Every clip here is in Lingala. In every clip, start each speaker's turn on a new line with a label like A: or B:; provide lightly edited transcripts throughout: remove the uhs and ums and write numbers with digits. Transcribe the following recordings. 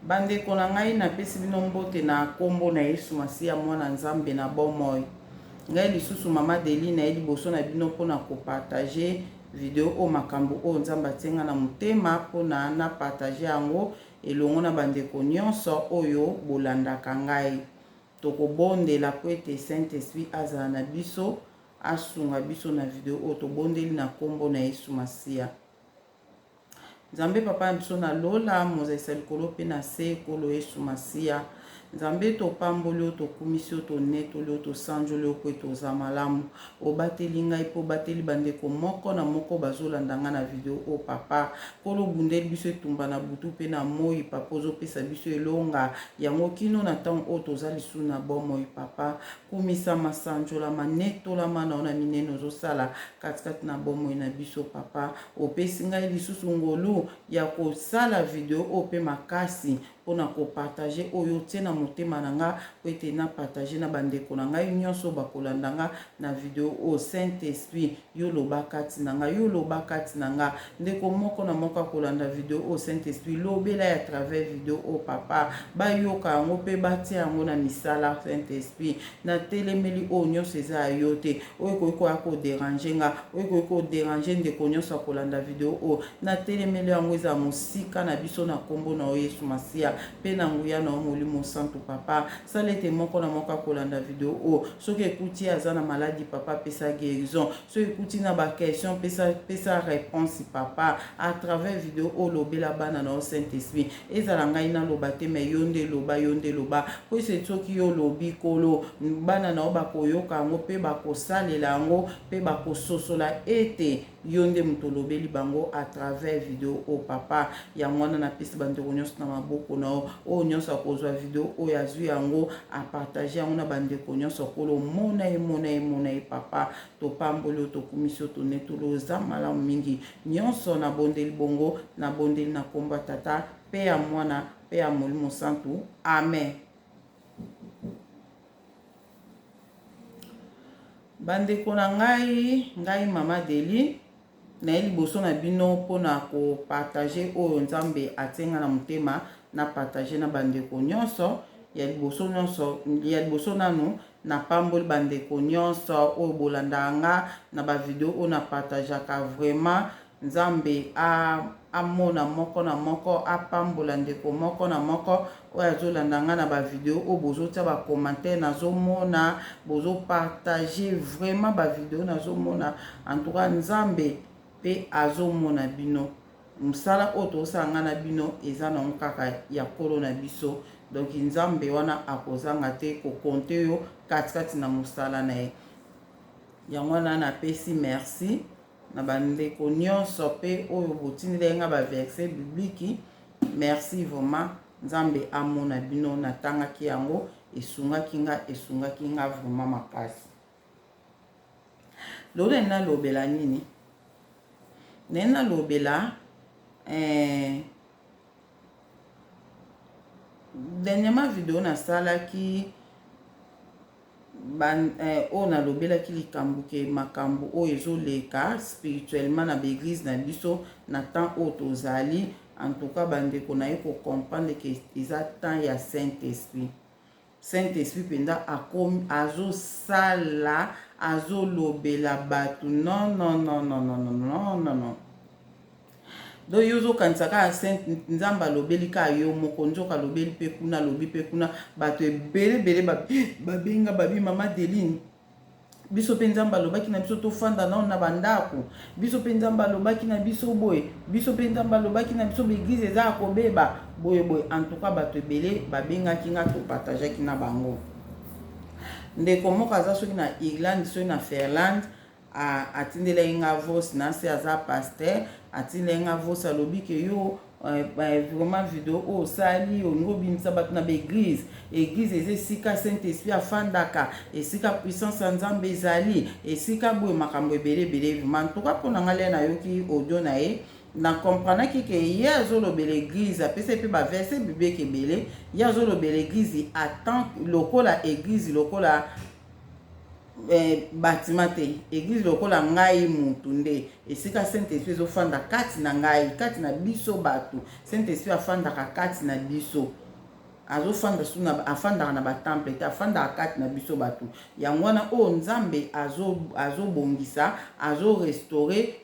A: Bandeko na ngai napesi bino mbote na kombo na Yesu Masiya mwana Nzambe na bomoi. Ngai lisusu mama Deli na liboso na bino mpona kopartage video o makambo o Nzambe atenga na motema mpona na partage yango elongo na bandeko nyonso oyo bolandaka ngai. Tokobondela po ete Saint-Esprit azala na biso asunga biso na video o tobondeli na kombo na Yesu Masiya. Nzambe papa biso na lola mozalisa likolo pe na se kolo Yesu Masiya. Nzambe topamboli oyo tokumisi oyo tonetoli oyo tosanjoli oyo po etoza malamu. Obateli ngai po obateli bandeko moko na moko bazolanda nga na video o papa. Kolo bundeli biso etumba na butu pe na moi papa ozopesa biso elonga. Yango kino na ntango oyo toza lisu na bomoi papa. Kumisa masanjola manetola mana ona minene ozosala katikati na bomoi na biso papa. Opesi ngai lisusu ngolu ya kosala video o pe makasi mpona kopartage oyo tie na motema na nga po ete na partage na bandeko na ngai nyonso bakolanda nga na video o Saint-Esprit yo loba kati na nga yo loba kati na nga ndeko moko na moko akolanda video o Saint-Esprit lobela ya travers video o papa bayoka yango pe batia yango na misala Saint-Esprit na telemeli o nyonso eza yo te oyo koyiko ya koderange nga oyo koyiko koderange ndeko nyonso akolanda video o na telemeli yango eza mosika na biso na kombo na Yesu Masiya pe na nguya na Molimo Santo papa salete moko na moko akolanda video o soki ekuti aza na maladie papa pesa guérison soki ekuti na ba question pesa réponse papa à travers video o lobela bana na Saint-Esprit ezala ngai na loba te me yonde loba po se soki yo lobi kolo bana na bakoyoka yango pe bakosalela yango pe bakososola ete yonde mutolobeli bango à travers video o papa ya mwana na pesi bandeko nyonso na maboko na o nyonso akozwa video o ya zwi yango a partager yango na bandeko nyonso kolo mona e papa topamboli tokumisi tonetolo za malamu mingi nyonso na bondeli bongo na bondeli na komba tata pe ya mwana pe ya Molimo Santo amen. Bandeko na ngai mama Deli na liboso na bino mpona kopartage oyo Nzambe atenga na motema na partage na bandeko nyonso ya liboso nanu na pamboli bandeko nyonso oyo bolanda nga na ba video oyo na partageaka vraiment Nzambe amona moko na moko apambola ndeko moko na moko oyo azolanda nga na ba video oyo bozotia ba commentaire nazomona bozopartage vraiment ba video nazomona en tout cas Nzambe pe azomona bino msala oyo tozosala nga na bino eza nango kaka ya kolo na biso donc Nzambe wana akozanga te kokonte yo katikati na mosala na ye yango wana napesi merci na bandeko nyonso pe oyo botindeli nga ba verset biblique merci vraiment Nzambe amona bino natangaki yango esungaki nga vraiment makasi lolo na lobela nini nena lobela dernièrement vidéo na salaki oyo nalobelaki likambo ke makambo oyo ezoleka spirituellement na baeglise na biso na temps oyo tozali en tout cas bandeko na ye kocomprendre ke eza temps ya Saint-Esprit penda azosala azolobela bato non donc yo ozokanisa kaka Nzambe alobeli kaka yo moko nzoka alobeli mpe kuna alobi mpe kuna bato ebele babenga babi mama Deli biso mpe Nzambe alobaki na biso tofanda nao na bandako biso mpe Nzambe alobaki na biso boye biso mpe Nzambe alobaki na biso baeglise eza ya kobeba boye en tout cas bato ebele babengaki nga topartageaki na bango ndeko moko aza soki na Irlande soki na Finlande atindelaki nga voice na se aza pasteur atindelaki nga voice alobi ke yo vraiment video o sali olingo bimisa bato na baeglise eza esika Saint-Esprit afandaka esika puissance ya Nzambe ezali esika boye makambo ebele vraiment ntoka mpona nga lia nayoki audio na ye na comprenaki ke ye azolobela église apesa mpe baverse biblique ebele ye azolobela église attend lokola église lokola bâtiment te église lokola ngai mutu nde esika Saint-Esprit ezofanda kati na ngai kati na biso bato Saint-Esprit afandaka kati na biso azofanda suna afandaka na batemple te afandaka kati na biso bato yango wana oyo nzambe azobongisa azorestore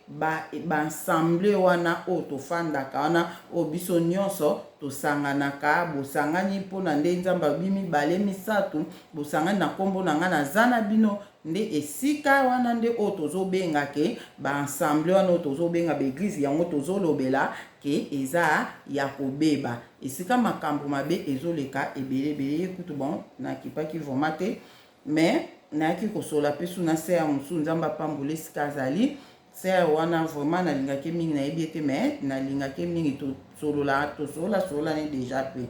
A: baensemble wana oyo tofandaka wana oyo biso nyonso tosanganaka bosangani mpona nde nzambe abi mibale misato bosangani na nkombo na ngai naza na bino nde esika wana nde oyo tozobenga ke baensemble wana oyo tozobenga baeglise yango tozolobela ke eza ya kobeba esika makambo mabe ezoleka ebelebele ekutu bon nakipaki vraimen te mais nayaki kosola mpe suna se ya mosu nzambe apambola esika azali se wana vraiment nalingaki mingi nayebi ete mais nalingaki mingi tosolola ne deja pe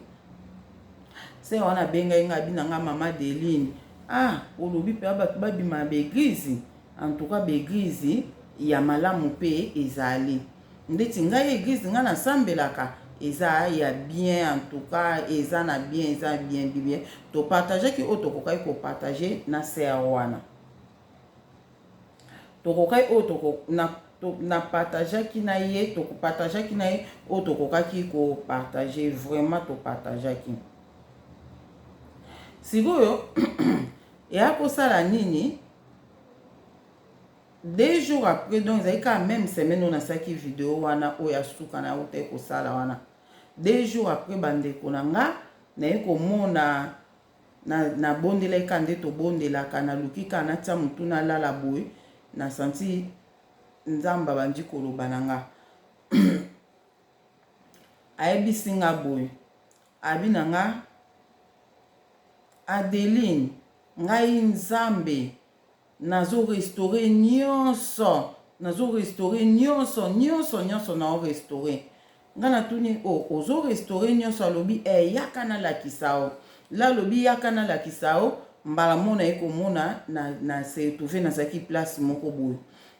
A: se wana bengai nga binanga mama Deline olobi mpe bato babima baeglise en tout cas baeglise ya malamu mpe ezali ndeti ngai eglise nga nasambelaka eza ya bien en tout cas eza na bien eza bien to partager ki oto kokai ko partager na ser wana to kokai oto na partager ki na ye to ko partager ki na ye oto kokaki ko partager vraiment to partager ki sikoyo ya kosala nini 2 jours après donc ça quand même semaine on a saki vidéo wana oya suka na ote ko sala wana 2 jours après bandeko nanga na komona na bondela kande to bondela kana lukika na tia mutu na lala boy na senti nzamba bandi koloba nanga ayebisinga boy abinanga Adeline ngai nzambe nazo restaurer nyonso na o restaurer ngana tuni ozo restaurer nyonso alobi yakana la kisao la lobi yakana la kisao mbala mona ekomona na se trouver na zaki place moko boy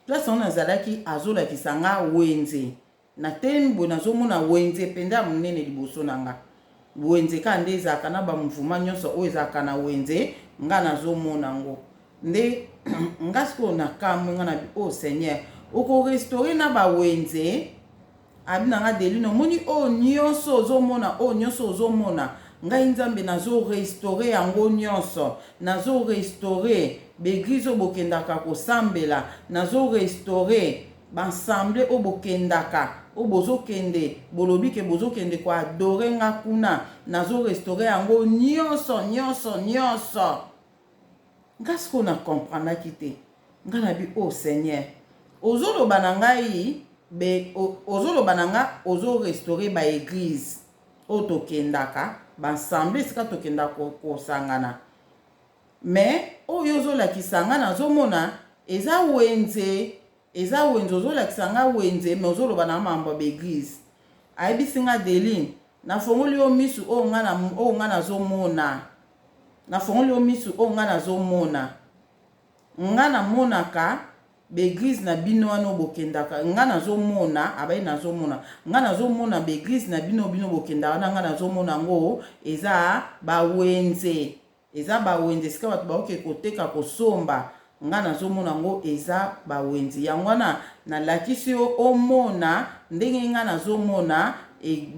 A: place on azalaki azola kisanga wenze na tembo nazo mona wenze penda munene liboso nanga wenze kande ezaka na ba mouvement nyonso o ezaka na wenze ngana zo mona ngo nde ngasko na kamwe ngana bi Seigneur oko restaurer na ba wenze abinanga Delino moni nyonso ozomona ngai nzambe nazo restaurer yango nyonso nazo restaurer beglize obokendaka kosambela nazo restaurer bansemble obokendaka obozokende bolobi ke bozokende ko adorer nga kuna nazo restaurer yango nyonso ngasko na comprendre kite ngana bi Seigneur ozoloba na ngai ozoloba na nga ozo restaurer ba église otokendaka bansemble sika tokenda kosangana mais oyo ozolakisa nga nazomona eza wenze ozolakisa nga wenze mais ozoloba na mambo ba église ayebisi nga Deline nafongoli yo misu oyo nga nazomona nafongoli yo misu oyo nga nazomona nga namonaka beglise na bino wana bokendaka nga nazomona abai nazomona nga nazomona beglise na bino bokendaka wana nga nazomona ngo eza bawenze sika bato baoke koteka kosomba nga nazomona ngo eza bawenze yango wana nalakisi yo omona ndenge nga nazomona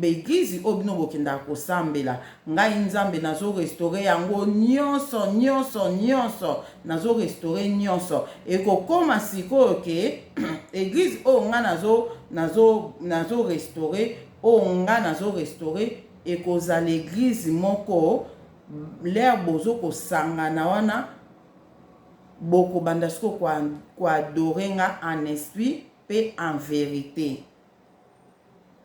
A: beglize oyo bino bokendaka kosambela ngai nzambe nazo restaurer yango nyonso nazo restaurer nyonso ekokoma sikoyo ke église oyo nga nazo restaurer oyo nga nazo restaurer ekozala église moko l'air bozo kosangana wana bokobanda siko koadorer nga en esprit pe en vérité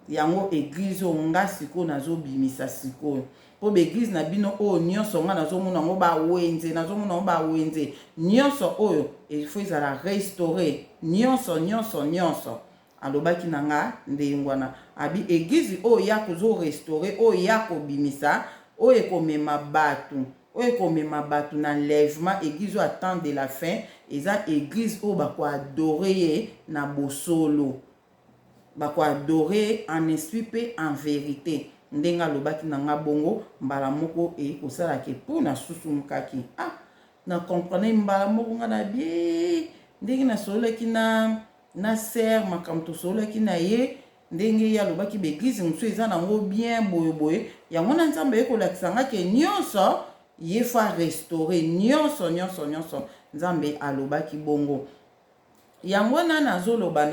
A: yango église oyo nga sikoyo nazobimisa sikoyo po baeglise na bino oyo nyonso nga nazomona ngo bawenze nyonso oyo efo ezala restaurer nyonso alobaki na nga ndengwana abi église oyo ya kozo restaurer oyo ya kobimisa oyo ekomema bato na enlèvement église oyo attend de la fin eza église oyo bakoadorer ye na bosolo bakoadorer en esprit pe en vérité ndenga lobaki na nga bongo mbala moko ekosalaki mpona susu mukaki na comprendre mbala moko nga na bien ndenge na sololaki na ser makambo tosololaki na ye ndenge ye alobaki baeglize mosusu eza nango bien boyeboye yango na nzambe ekolakisa nga ke nyonso ye fa restaure nyonso nzambe alobaki bongo yango na nazoloba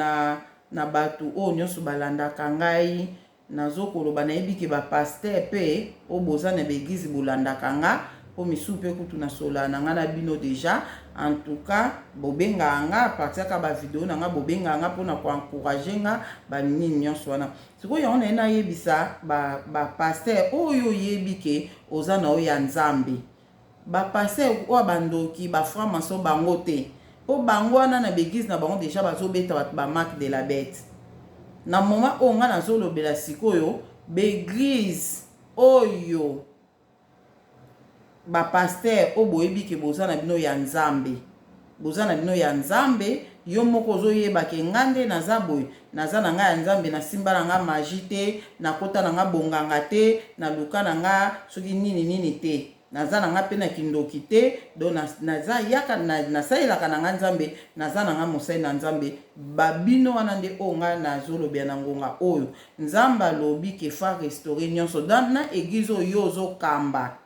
A: na bato oyo nyonso balandaka ngai nazokoloba nayebi ke bapaster mpe oyo boza na baeglize bolandaka nga po misu mpe kutu na sola na nga na bino deja en tout cas bobenga nga partiaka ba video na nga bobenga nga pona ko encourager nga ba nini nyonso wana sikoyo yango na yebisa ba pasteur oyo yebi ke oza na oya nzambe ba pasteur oyo bandoki ba franc-maçon bango te po bango wana na beglise na bango deja bazobeta bato ba marque de la bête na moment oyo nga nazolobela sikoyo beglise oyo ba pasteur o boyebi ke boza na bino ya nzambe yo moko ozoyeba ke ngande naza boye naza na nga ya nzambe na simba na nga magie te na kota na nga bonganga te na luka na nga soki nini te naza na nga pe na kindoki te donc naza yaka nasalelaka na nga nzambe naza na nga mosali na nzambe babino wana nde oyo nga nazolobela na ngonga oyo nzambe alobi ke fa restaurer nyonso na église oyo ozokamba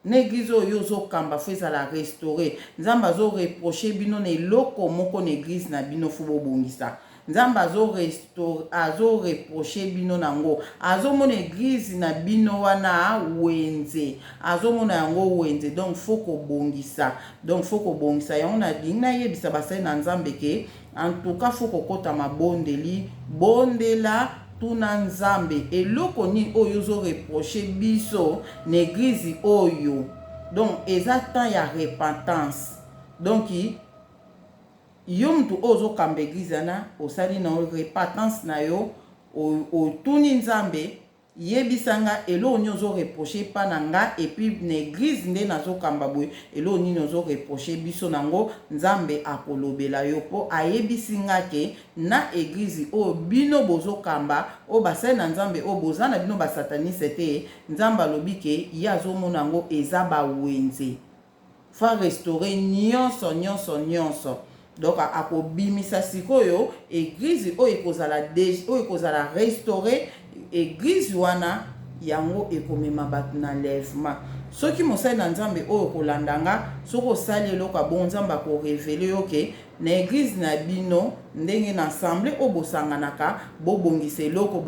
A: na église oyo ozokamba fo ezala restauré nzambe azoreproche bino na eloko moko na église na bino fo bobongisa nzambe azoreproche bino nango azomona église na bino wana wenze azomona yango wenze donc fo kobongisa yango nalingi nayebisa basali na nzambe ke en tout cas fo kokota mabondeli bondela tuna nzambe eloko ni oyo ozoreproche biso na église oyo donc eza temps ya repentance donc yo mtu oyo ozokamba église wana osali na repentance na yo otuni nzambe yebisanga eloko nini ozoreproche epa na nga epuis na église nde nazokamba boye eloko nini ozoreproche biso nango nzambe akolobela yo mpo ayebisi nga ke na église oyo bino bozokamba oyo basali na nzambe oyo boza na bino basataniste te nzambe alobi ke ye azomona yango eza bawenze fa restaure nyonso donc akobimisa sikoyo église oyo ekozala restauré église wana yango ekomema bato na lèvement soki mosali na nzambe oyo kolandanga soki osali eloko bon nzambe akorevele yo ke na église na bino ndenge na assemblée oyo bosanganaka bobongisa eloko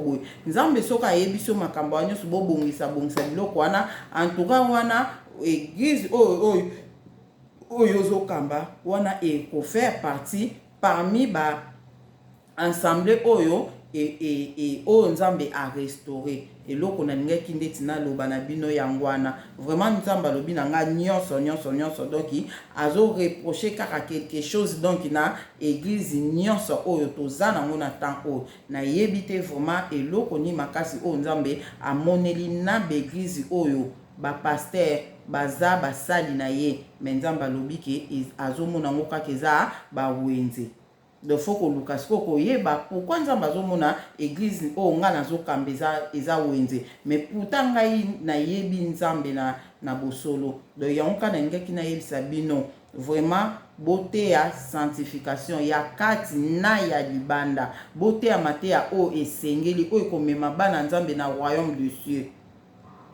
A: boye nzambe soki ayebi makambo wana nyonso bobongisa biloko wana en tout cas wana église oyo ozokamba wana ekofaire partie parmi ba ensemble oyo oyo nzambe a restauré eloko nalingaki ndeti naloba na bino yango wana vraiment nzambe alobi na nga nyonso donc azoreproche kaka quelque chose donc na église nyonso oyo toza nango na temps oyo nayebi te vraiment eloko ni makasi oyo nzambe amoneli na baeglise oyo bapaster baza basali na ye me nzambe alobi ke azomona ngo kaka eza bawenze donc faut koluka siko koyeba pourquoi nzambe azomona église oyo nga nazokamba eza wenze mais pourtant ngai nayebi nzambe na bosolo donc yango kana ningaki nayebisa bino vraiment boteya sanctification ya kati na ya libanda boteya mateya oyo esengeli oyo ekomema bana nzambe na royaume de cieux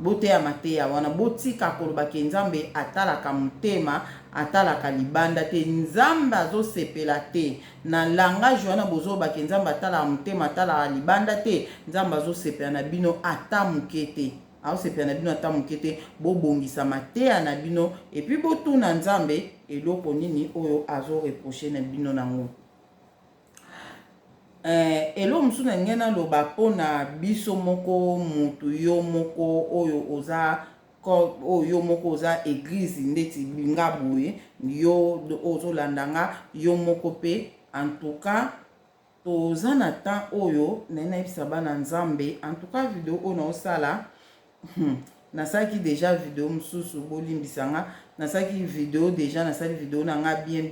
A: boteya mateya wana botika koloba ke nzambe atalaka motema atalaka libanda te nzambe azosepela te na langage wana bozobake nzambe atalaka motema atalaka libanda te nzambe azosepela na bino ata moke te aosepela na bino ata moke te bobongisa mateya na bino epuis botuna nzambe eloko nini oyo azoreproche na bino nango elo mosusu na ngai naloba mpona biso moko mutu yo moko oyo moko oza église ndeti nga boye yo ozolandanga yo moko pe en tout cas toza na temps oyo nayebisa bana nzambe en tout cas video oyo naosala nasalaki déjà video mosusu bolimbisanga nasalaki video déjà nasali video na nga bien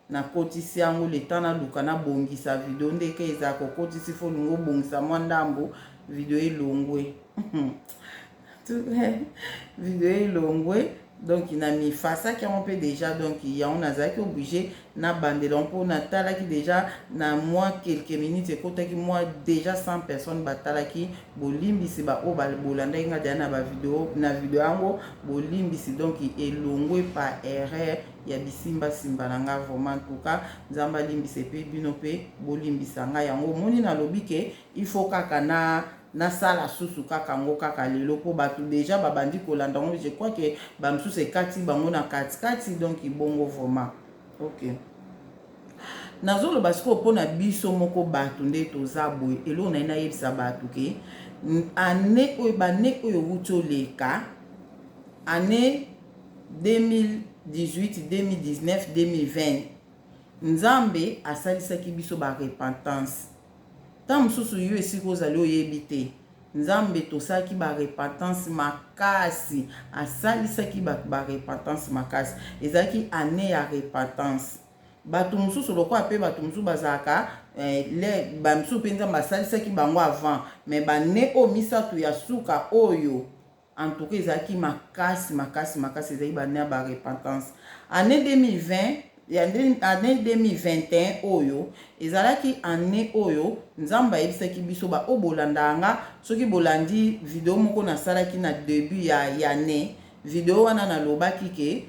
A: nakotisi yango le temps naluka nabongisa video ndeke eza kokotisi fo lingo bongisa mwa ndambo video elongwe video elongwe donc na mi fasa qui on peut déjà donc il y a on a qui obligé na bandela pour na tala qui déjà na moi quelques minutes et côté qui moi déjà 100 personnes batala qui bolimbi c'est ba o ba bolanda nga na ba vidéo na vidéo ango bolimbi c'est donc elongwe par erreur ya bisimba simba nanga vraiment en tout cas nzamba limbi c'est pe bino pe bolimbi sanga yango moni na lobike il faut kaka na sala susu kaka ngo kaka lelo po batu déjà babandi kolanda ngo je crois que ba msusu ekati bango na kati donc ibongo vraiment ok nazolo basiko pona biso moko batu nde toza boye elo na ina yebisa batu ke ane oyo bane oyo wuto leka ane 2018 2019 2020 nzambe asalisaki biso ba repentance ta mususu yo esika ozali oyebi te nzambe tosalaki ba repentance makasi asalisaki bato ba repentance makasi ezalaki année ya repentance bato mususu lokola mpe bato mususu bazalaka bamisusu mpe nzambe asalisaki bango avant mais bane oyo misato ya suka oyo en tout cas ezalaki makasi ezalaki bane ya ba repentance année 2020 année 2021 oyo ezalaki année oyo nzamba yebisaki biso ba obolandanga soki bolandi vidéo moko nasalaki na début ya année vidéo wana nalobaki ke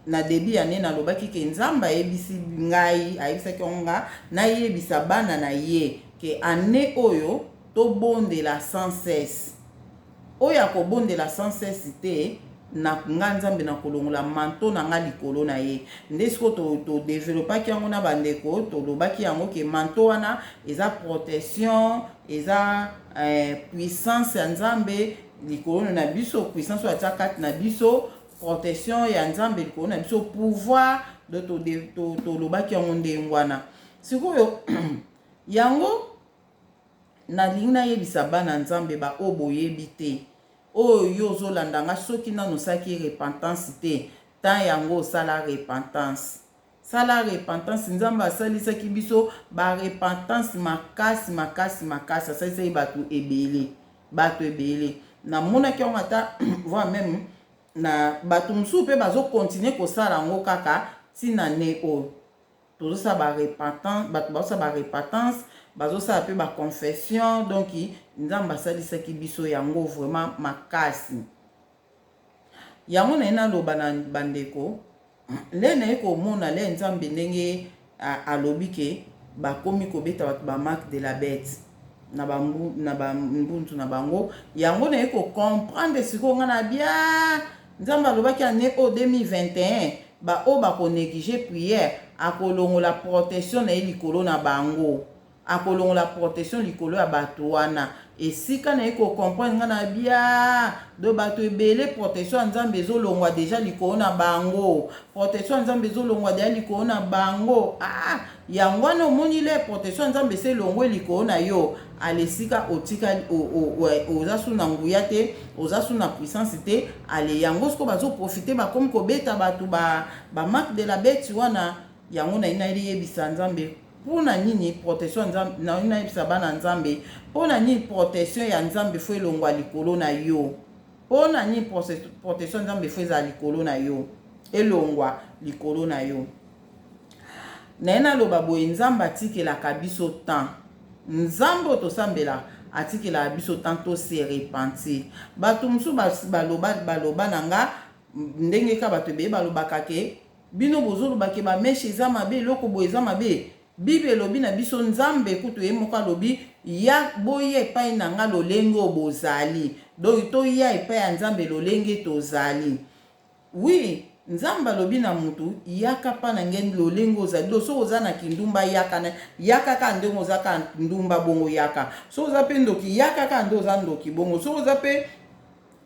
A: na début ya année nalobaki ke nzamba yebisi ngai ayebisaki nga nayebisa bana na ye ke année oyo tobondela sans cesse oyo akobondela sans cesse te na nga nzambe na kolongola manto na nga likolo na ye nde siko to développaki yango na bandeko tolobaki yango ke manto wana eza protection eza puissance ya nzambe likolo na biso puissance ya tia kati na biso protection ya nzambe likolo na biso pouvoir de tolobaki yango ndenge wana sikoyo yango nalingi nayebisa bana nzambe ba oyo boyebi te oyo ozolandanga soki nano osaki repentance te ta yango osala repentance nzambe asalisaki biso ba repentance makasi asalisaki bato ebele namonaki yango ata voire même na bato mosusu mpe bazokontinue kosala yango kaka ntina ne oyo tozosala bato bazosala barepentance bazosala mpe baconfession donc nzambe asalisaki biso yango vraiment makasi yango na ye naloba na bandeko le na ye komona le nzambe ndenge alobi ke bakomi kobeta bato bamarque de la bête na bambuntu na bango yango na ye kocomprendre sikoyo nga na bia nzambe alobaki ane o 2021 oyo bakonéglige prière akolongola protection na ye likolo na bango akolongola protection likolo ya bato wana esika na ye kocomprendre nga na bia do bato ebele protection ya nzambe ezolongwa deja likolo na bango protection ya nzambe ezolongwa deja likolo na bango yango wana omoni le protection ya nzambe ese elongwe likolo na yo alesika otika oza su na nguya te oza su na puissance te ale yango siko bazoprofite bakomi kobeta bato bamarque de la bête wana yango na ye nayebisa nzambe mpona nini protection na yebisa bana nzambe mpona nini protection ya nzambe fo elongwa likolo na yo mpona nini protection ya nzambe fo ezala likolo na yo elongwa likolo na yo na ye naloba boye nzambe atikelaka biso temps nzambe tosambela atikelaka biso temps tose repentir bato mosusu baloba na nga ndenge ka bato ebeye balobaka ke bino bozolobake bameshe eza mabe eloko boye eza mabe bible elobi na biso nzambe kutu ye moko alobi ya boya epai na nga lolenge oyo bozali donc toya epai ya nzambe lolenge tozali oui nzambe alobi na mutu yaka mpa na nge lolenge ozali do soki oza na kindumba yaka ka ndenge oza ka ndumba bongo yaka soki oza mpe ndoki yaka ka nde oza ndoki bongo soki oza mpe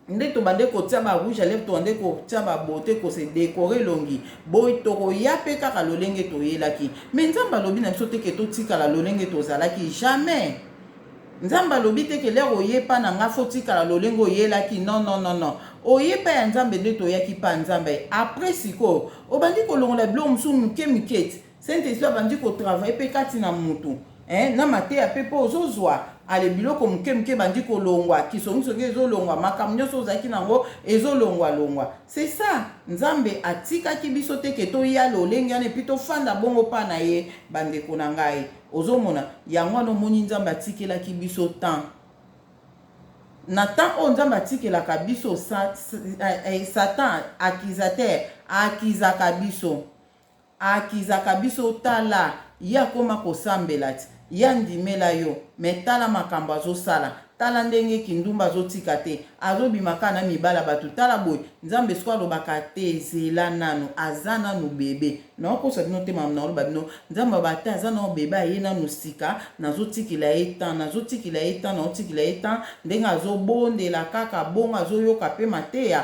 A: nde tobande kotia ba rouge à lèvres tobande kotia ba beauté kose décorer longi boy tokoya mpe kaka lolenge toyelaki mais nzambe alobi na biso teke totikala lolenge tozalaki jamais nzambe alobi teke lere oyepa na nga fo tikala lolenge oyelaki non oyepa ya nzambe nde toyaki mpa nzambe après sikoyo obandi kolongola bilo mosusu mike saint esprit abandi kotravaille mpe kati na mutu na mateya mpe mpo ozozwa ale biloko muke bandi kolongwa kisongi ezolongwa makambo nyonso ozalaki nango ezolongwa. C'est ça nzambe atikaki biso te ke toya lolenge wana epi tofanda bongo pa na ye bandeko na ngai ozomona yango wana omoni nzambe atikelaki biso temps na temps oyo nzambe atikelaka biso satan accusateur akizaka biso tala ye akoma kosambela ti ye andimela yo me tala makambo azosala tala ndenge kindumba azotika te azobimaka na mibala bato tala boye nzambe siko alobaka te ezela nanu aza nanu bebe naokosa bino te mamu naoloba bino nzambe bate aza nano bebe aye nanu sika nazotikila ye temps ndenge azobondela kaka bongo azoyoka mpe mateya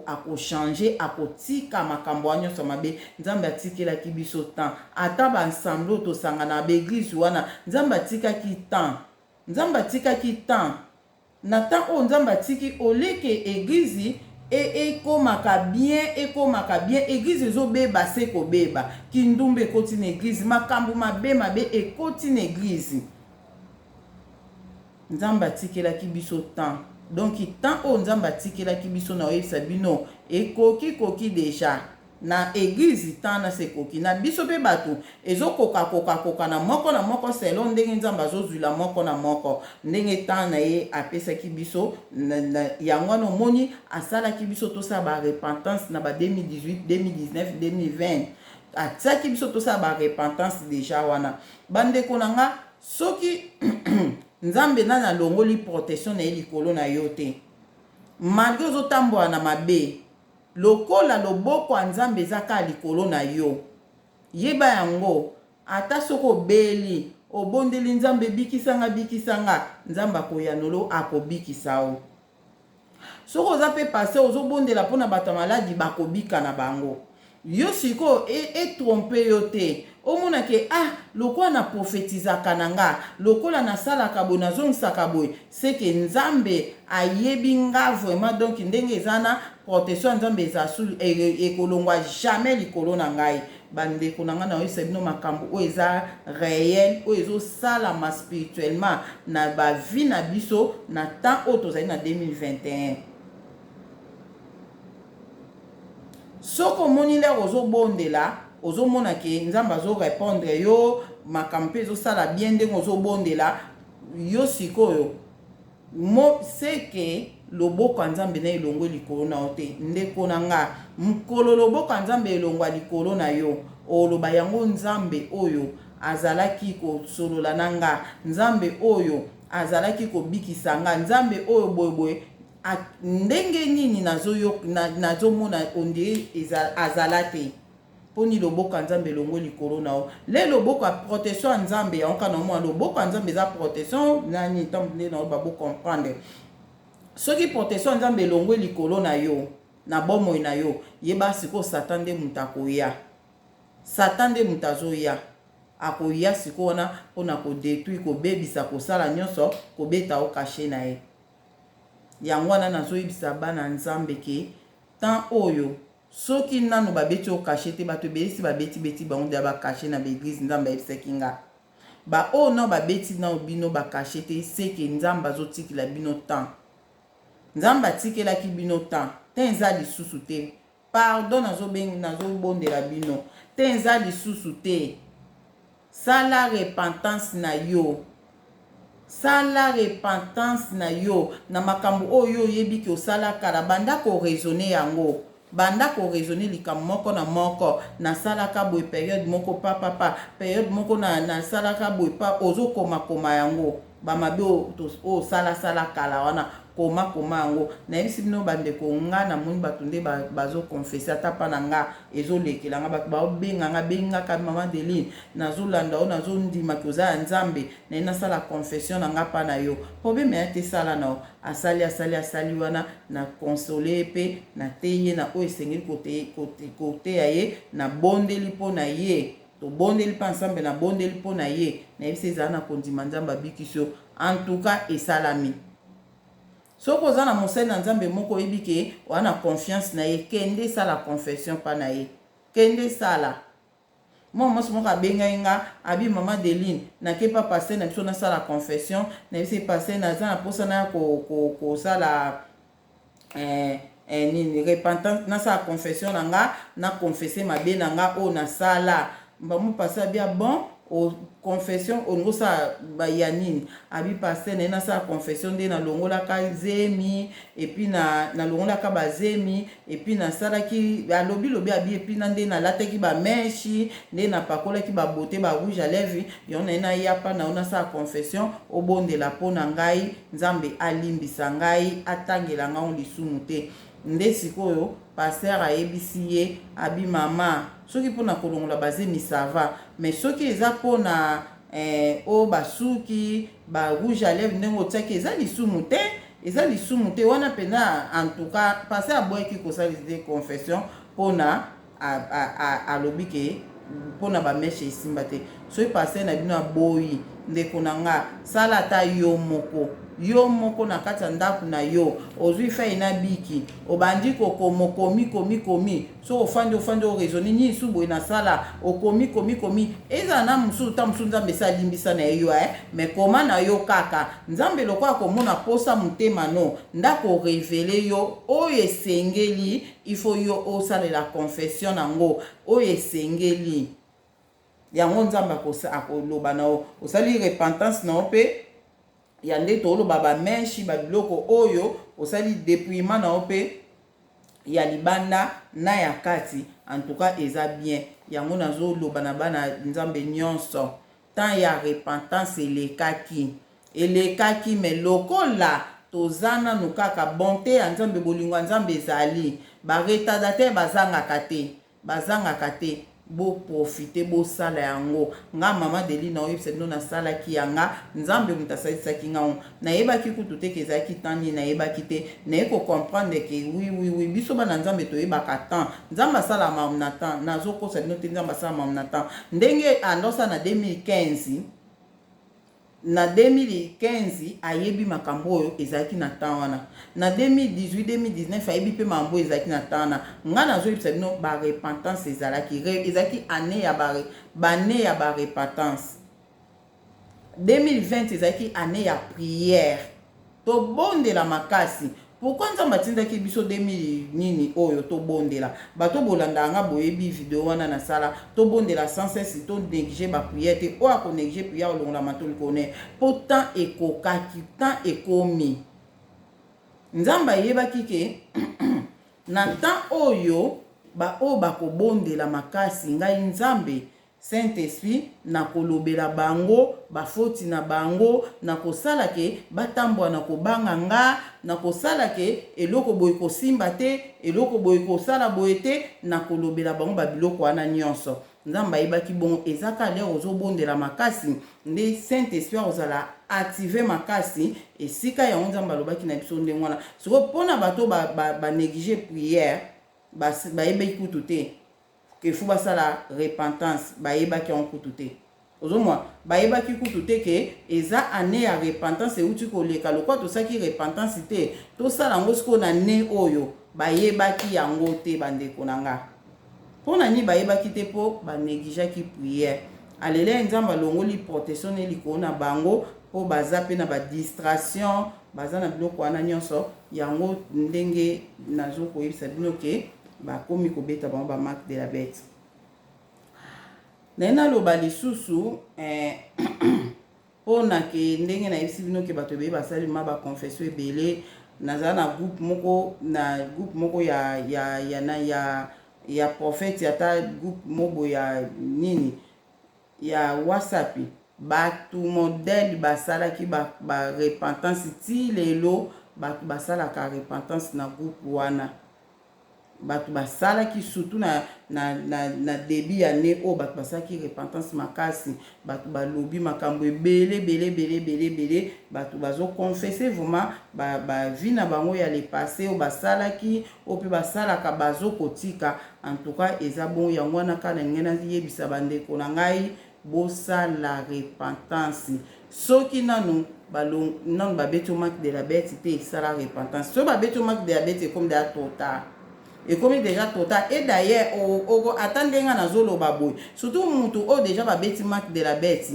A: ako-changer, ako-tika makambo nyonso mabe nzambe atikelaki biso temps ata baensemble tosanga na baeglise wana nzambe atikaki temps na temps oyo nzambe atiki oleke eglise ekomaka bien eglise ezobeba se kobeba kindumba ekoti na eglise makambo mabe ekoti na eglise nzambe atikelaki biso temps donc tant oyo nzambe atikelaki biso na oyebisa bino ekoki deja na église tant na sekoki na biso pe bato ezokoka na moko selon ndenge nzambe azozwila moko na moko ndenge tant na ye apesaki biso yango wana omoni asalaki biso tosala ba repentance na ba 2018 2019 2020 atiaki biso tosala ba repentance deja wana bandeko na nga soki nzambe nana longoli protection na ye likolo na yo te malgré ozotambola na mabe lokola loboko ya nzambe ezaka likolo na yo yeba yango ata soki obeli obondeli nzambe bikisanga nzambe akoyanolo akobikisa o soki oza mpe pase ozobondela mpona bato maladi bakobika na bango yo siko etrompe yo te omona ke lokola na profetizaka na nga lokola nasalaka boye nazongisaka boye seke nzambe ayebi nga vraiment donc ndenge eza na protection nzambe eza ekolongwa jamais likolo na ngai bandeko na ngai nayoyisa bino makambo oyo eza réel oyo ezosalama spirituellement na bavi na biso na temps oyo tozali na 2021 soko omoni lere ozobondela ozomona ke nzambe azorépondre yo makambo mpe ezosala bien ndenge ozobondela yo sikoyo seke loboko ya nzambe na elongwe likolo na yo te ndeko na nga mokolo loboko ya nzambe elongwa likolo na yo oloba yango nzambe oyo azalaki kosolola na nga nzambe oyo azalaki kobikisa nga nzambe oyo boyeboye ndenge nini nazomona ondire azala te poni loboko ya nzambe elongwe likolo na yo le loboko ya protection ya nzambe yango na omona loboko ya nzambe eza protection nani ntango nde na babo comprendre soki protection ya nzambe elongwe likolo na yo na bomoi na yo yeba sikoyo satan nde moto akoya satan nde moto azoya akoya sikoyo wana mpona kodétruire kobebisa kosala nyonso kobeta okashe na ye yango wana nazoyebisa bana nzambe ke temps oyo soki nanu babeti okashe te bato ebelisi babeti bango nde bakashe na baeglise nzambe ayebisaki nga baoyo nao babeti nao bino bakashe te seke nzambe azotikela bino temps nzambe atikelaki bino temps te eza lisusu te pardon nazobondela bino te eza lisusu te sala repentance na yo sala repentance na yo na makambo oyo oyebi ke osala kala banda koraisonne yango banda koraisonne likambo moko na moko nasalaka boye période moko pa période moko nasalaka boye pa ozokoma yango bamabe oyo sala kala wana koma yango nayebisi bino bandeko nga na moni bato nde bazokonfese ata mpa na nga ezolekela nga bato bengaka mama Deline nazolanda oyo nazondimaki oza ya nzambe naye nasala confession na nga mpa na yo probleme ya te sala na yo asali wana na konsole mpe na te ye na oyo esengeli koteya ye na bondeli mpo na ye tobondeli mpa nsambe na bondeli mpo na ye nayebisi ezala na kondima nzambe abikisi yo en tout cas esalami soki oza na mosali na nzambe moko oyebi ke wana confiance na ye kende sala confession mpa na ye kende sala moi moko abengai nga abi mama Deline nake pa passer na biso na sala confession na biso passer na za na posa na ko sala nini repentance na sala confession na nga na confesser mabe na nga o na sala mbamu passer bien bon o confession ongo sa bayanine abi passer na sa confession de na longola ka zemi et puis na longola ka bazemi et puis na sala ki alobi lobi abi et puis na nde na late ki ba meshi nde na pakola ki ba beauté ba rouge à lèvres yona na yapa na ona sa confession obondela pona ngai nzambe alimbisa ngai atangela nga on lisumu te nde sikoyo pasteur ayebisi ye abi mama soki mpona kolongola bazemi sava mais soki eza mpona o basuki ba rouge à lèvres ndenge otiaki eza lisumu te wana mpena en tout cas pasteur aboyaki kosalisa confession mpona alobi ke mpona bameshe esimba te soki pasteur na bino aboyi ndeko na nga sala ata yo moko na kati ya ndako na yo ozwi fai na biki obandi komi so ofandi oraisonne nini su boye na sala okomi eza na musu ta musu nzambe sa limbisa na yo mais koma na yo kaka nzambe lokola komona posa motema no ndako revele yo oyo esengeli il faut yo osalela confession nango oyo esengeli yango nzambe akoloba na yo osali repentance na yo mpe ya nde toloba bameshi babiloko oyo osali dépouillement na yo mpe ya libanda na ya kati en tout cas eza bien yango nazoloba na bana nzambe nyonso temps ya repentance elekaki mais lokola tozana no kaka bonté ya nzambe bolingo ya nzambe ezali baretardataire bazangaka te bo profiter bo sala yango nga mama Deline na oyebisa bino nasalaki yanga nzambe mutu asalisaki nga nayebaki kutu te ke ezalaki tani nayebaki te naye comprendre ke oui biso bana nzambe toyebaka temps nzambe asala mamu na temps nazokosa bino te nzambe asala mamu na temps ndenge andosa na 2015 ayebi makambo oyo ezalaki na temps wana na 2018-2019 ayebi mpe makambo oyo ezalaki na temps wana nga nazoyebisa bino barepentance ezalaki année ya barepentance 2020 ezalaki année ya prière tobondela makasi pourquoi nzambe atindaki biso 2000 nini oyo tobondela bato bolanda nga boyebi video wana na sala tobondela sans cesse to négliger ba prière te o ako négliger prière olongola matoli kone pourtant ekokaki temps ekomi nzambe ayebaki ke na temps oyo bakobondela makasi ngai nzambe Saint-Esprit na kolobela bango bafoti na bango na kosala ke batambwa na kobanga nga na kosala ke eloko boye kosimba te eloko boye kosala boye te na kolobela bango babiloko wana nyonso nzambe ayebaki bongo ezaka lero ozobondela makasi nde Saint-Esprit ozala activer makasi esika yango nzambe alobaki na biso ndenge wana siko mpona bato banéglige prière bayebaki kutu te ke fu basala repentance bayebaki en kutu te ozomwa bayebaki kutu te ke eza année ya repentance euti koleka lokwa tosaki repentance te tosala yango siko na ne oyo bayebaki yango te bandeko na nga mpona nini bayebaki te mpo banégligeaki prière alele nzambe alongoli protection ne likolo na bango mpo baza mpe na badistraction baza na biloko wana nyonso yango ndenge nazokoyebisa bino ke bakomi kobeta bango bamarque de la bête naye naloba lisusu mpona ke ndenge nayebisi bino ke bato ebele basalima baconfession ebele naza na groupe moko ya prophète ata groupe moko ya nini ya whatsapp bato modèle basalaki repentance ti lelo bato basalaka repentance na groupe wana bato basalaki surtout na début ya ne oyo bato basalaki repentance makasi bato balobi makambo ebele bato bazoconfesse vraiment bavi na bango ya le passé oyo basalaki oyo mpe basalaka bazokotika en tout cas eza bon yango wana kala ndenge nayebisa bandeko na ngai bosala repentance soki nanu babeti marque de la bête te esala repentance soki babeti marque de la bête comme de trop tard et comme déjà total et d'ailleurs attendez nga nazoloba boy surtout mutu o déjà ba beti marque de la bête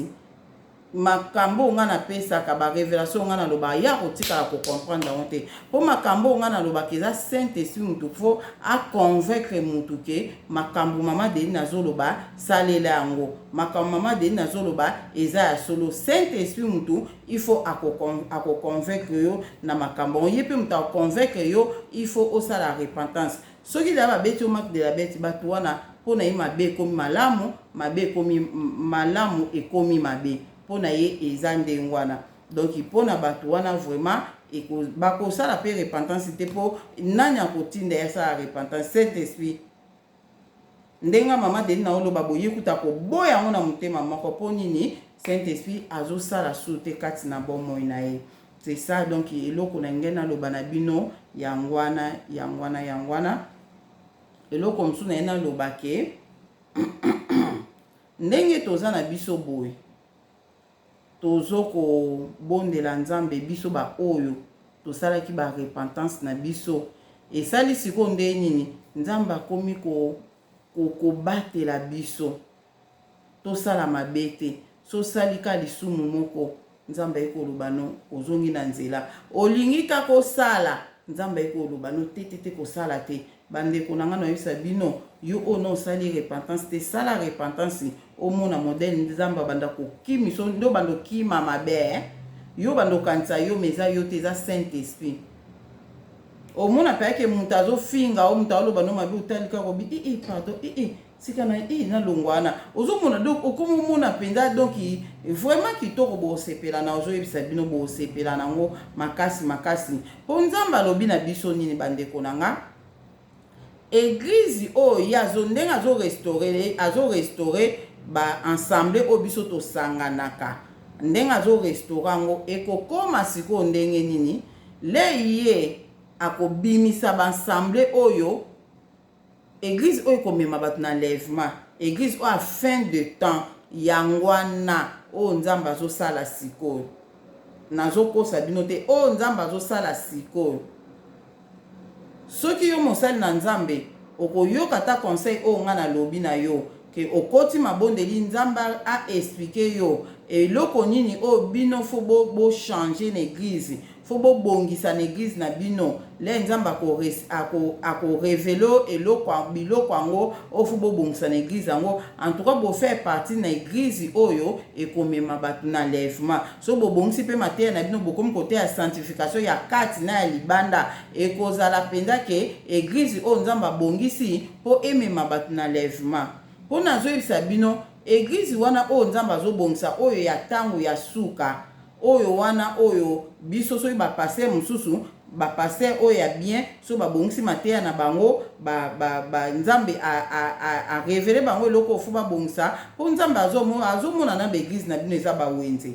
A: makambo nga na pesaka ba révélation nga na loba ya kotika ko comprendre onte po makambo nga na loba keza saint esprit mutu fo a convaincre mutu ke makambo mama de nazoloba salela yango makambo mama de nazoloba eza ya solo saint esprit mutu il faut ako convaincre yo na makambo yepe mutu a convaincre yo il faut osala repentance soki da ba beti o marque de la bête batu wana po na ye mabe komi malamu mabe komi malamu ekomi mabe pona ye eza ndenge wana donc pona bato wana vraiment bakosala mpe repentance te mpo nani akotinda yasala repentance saint esprit ndenge mama deni na oloba boye kuta koboya yango na motema moko mpo nini saint esprit azosala su te kati na bomoi na ye c'est ça donc eloko na ngai naloba na bino yangwana eloko mosusu na ye naloba ke ndenge toza na biso boye tozo ko bondela nzambe biso ba oyo tosalaki ba repentance na biso esali siko nde nini nzambe akomi kobatela biso tosala mabe te sosalika lisumu moko nzambe ekoloba no ozongi na nzela olingi ka kosala nzambe ekoloba no te kosala te bandeko na nga na yebisa bino yo ono osali repentance te sala repentance omona modele nzambe banda kokimi so ndo bando kima mabe yo bando kanisa yo meza yo te eza saint esprit omona pe ke mutu azofinga o mutu aloba no mabe utalika kobi pardon sika na na longwana ozomona donc okomona penza donc vraiment kitoko bosepela na ozoyebisa bino bosepela nango makasi po nzambe alobi na biso nini bandeko na nga église oyo ndenge azo-restaurer ba ensemble oyo biso tosanganaka ndenge azo-restaurer yango ekokoma sikoyo ndenge nini ye akobimisa ba ensemble oyo église oyo ekomema bato na lèvement église oyo a fin de temps yango wana oyo nzambe azosala sikoyo nazokosa bino te oyo nzambe azosala sikoyo soki yo mosali na nzambe okoyoka ta conseil oyo nga na lobi na yo ke okoti mabondeli nzambe a expliquer yo eloko nini oyo bino fo bo changer na église fo bo bongisa na église na bino le nzambe ako révéler biloko yango oyo fo bo bongisa na église yango en tout cas bo faire partie na église oyo ekomema bato na lèvement so bo bongisi pe mateya na bino bokomi kote ya sanctification ya kati na ya libanda ekozala penza ke église oyo nzambe abongisi po emema bato na lèvement po nazoyebisa bino église wana oyo nzambe azobongisa oyo ya tango ya suka oyo wana oyo biso soki bapaster mosusu bapaster oyo ya bien so babongisi mateya na bango nzambe a révélé bango eloko ofu babongisa po nzambe azomona na baeglise na bino eza bawenze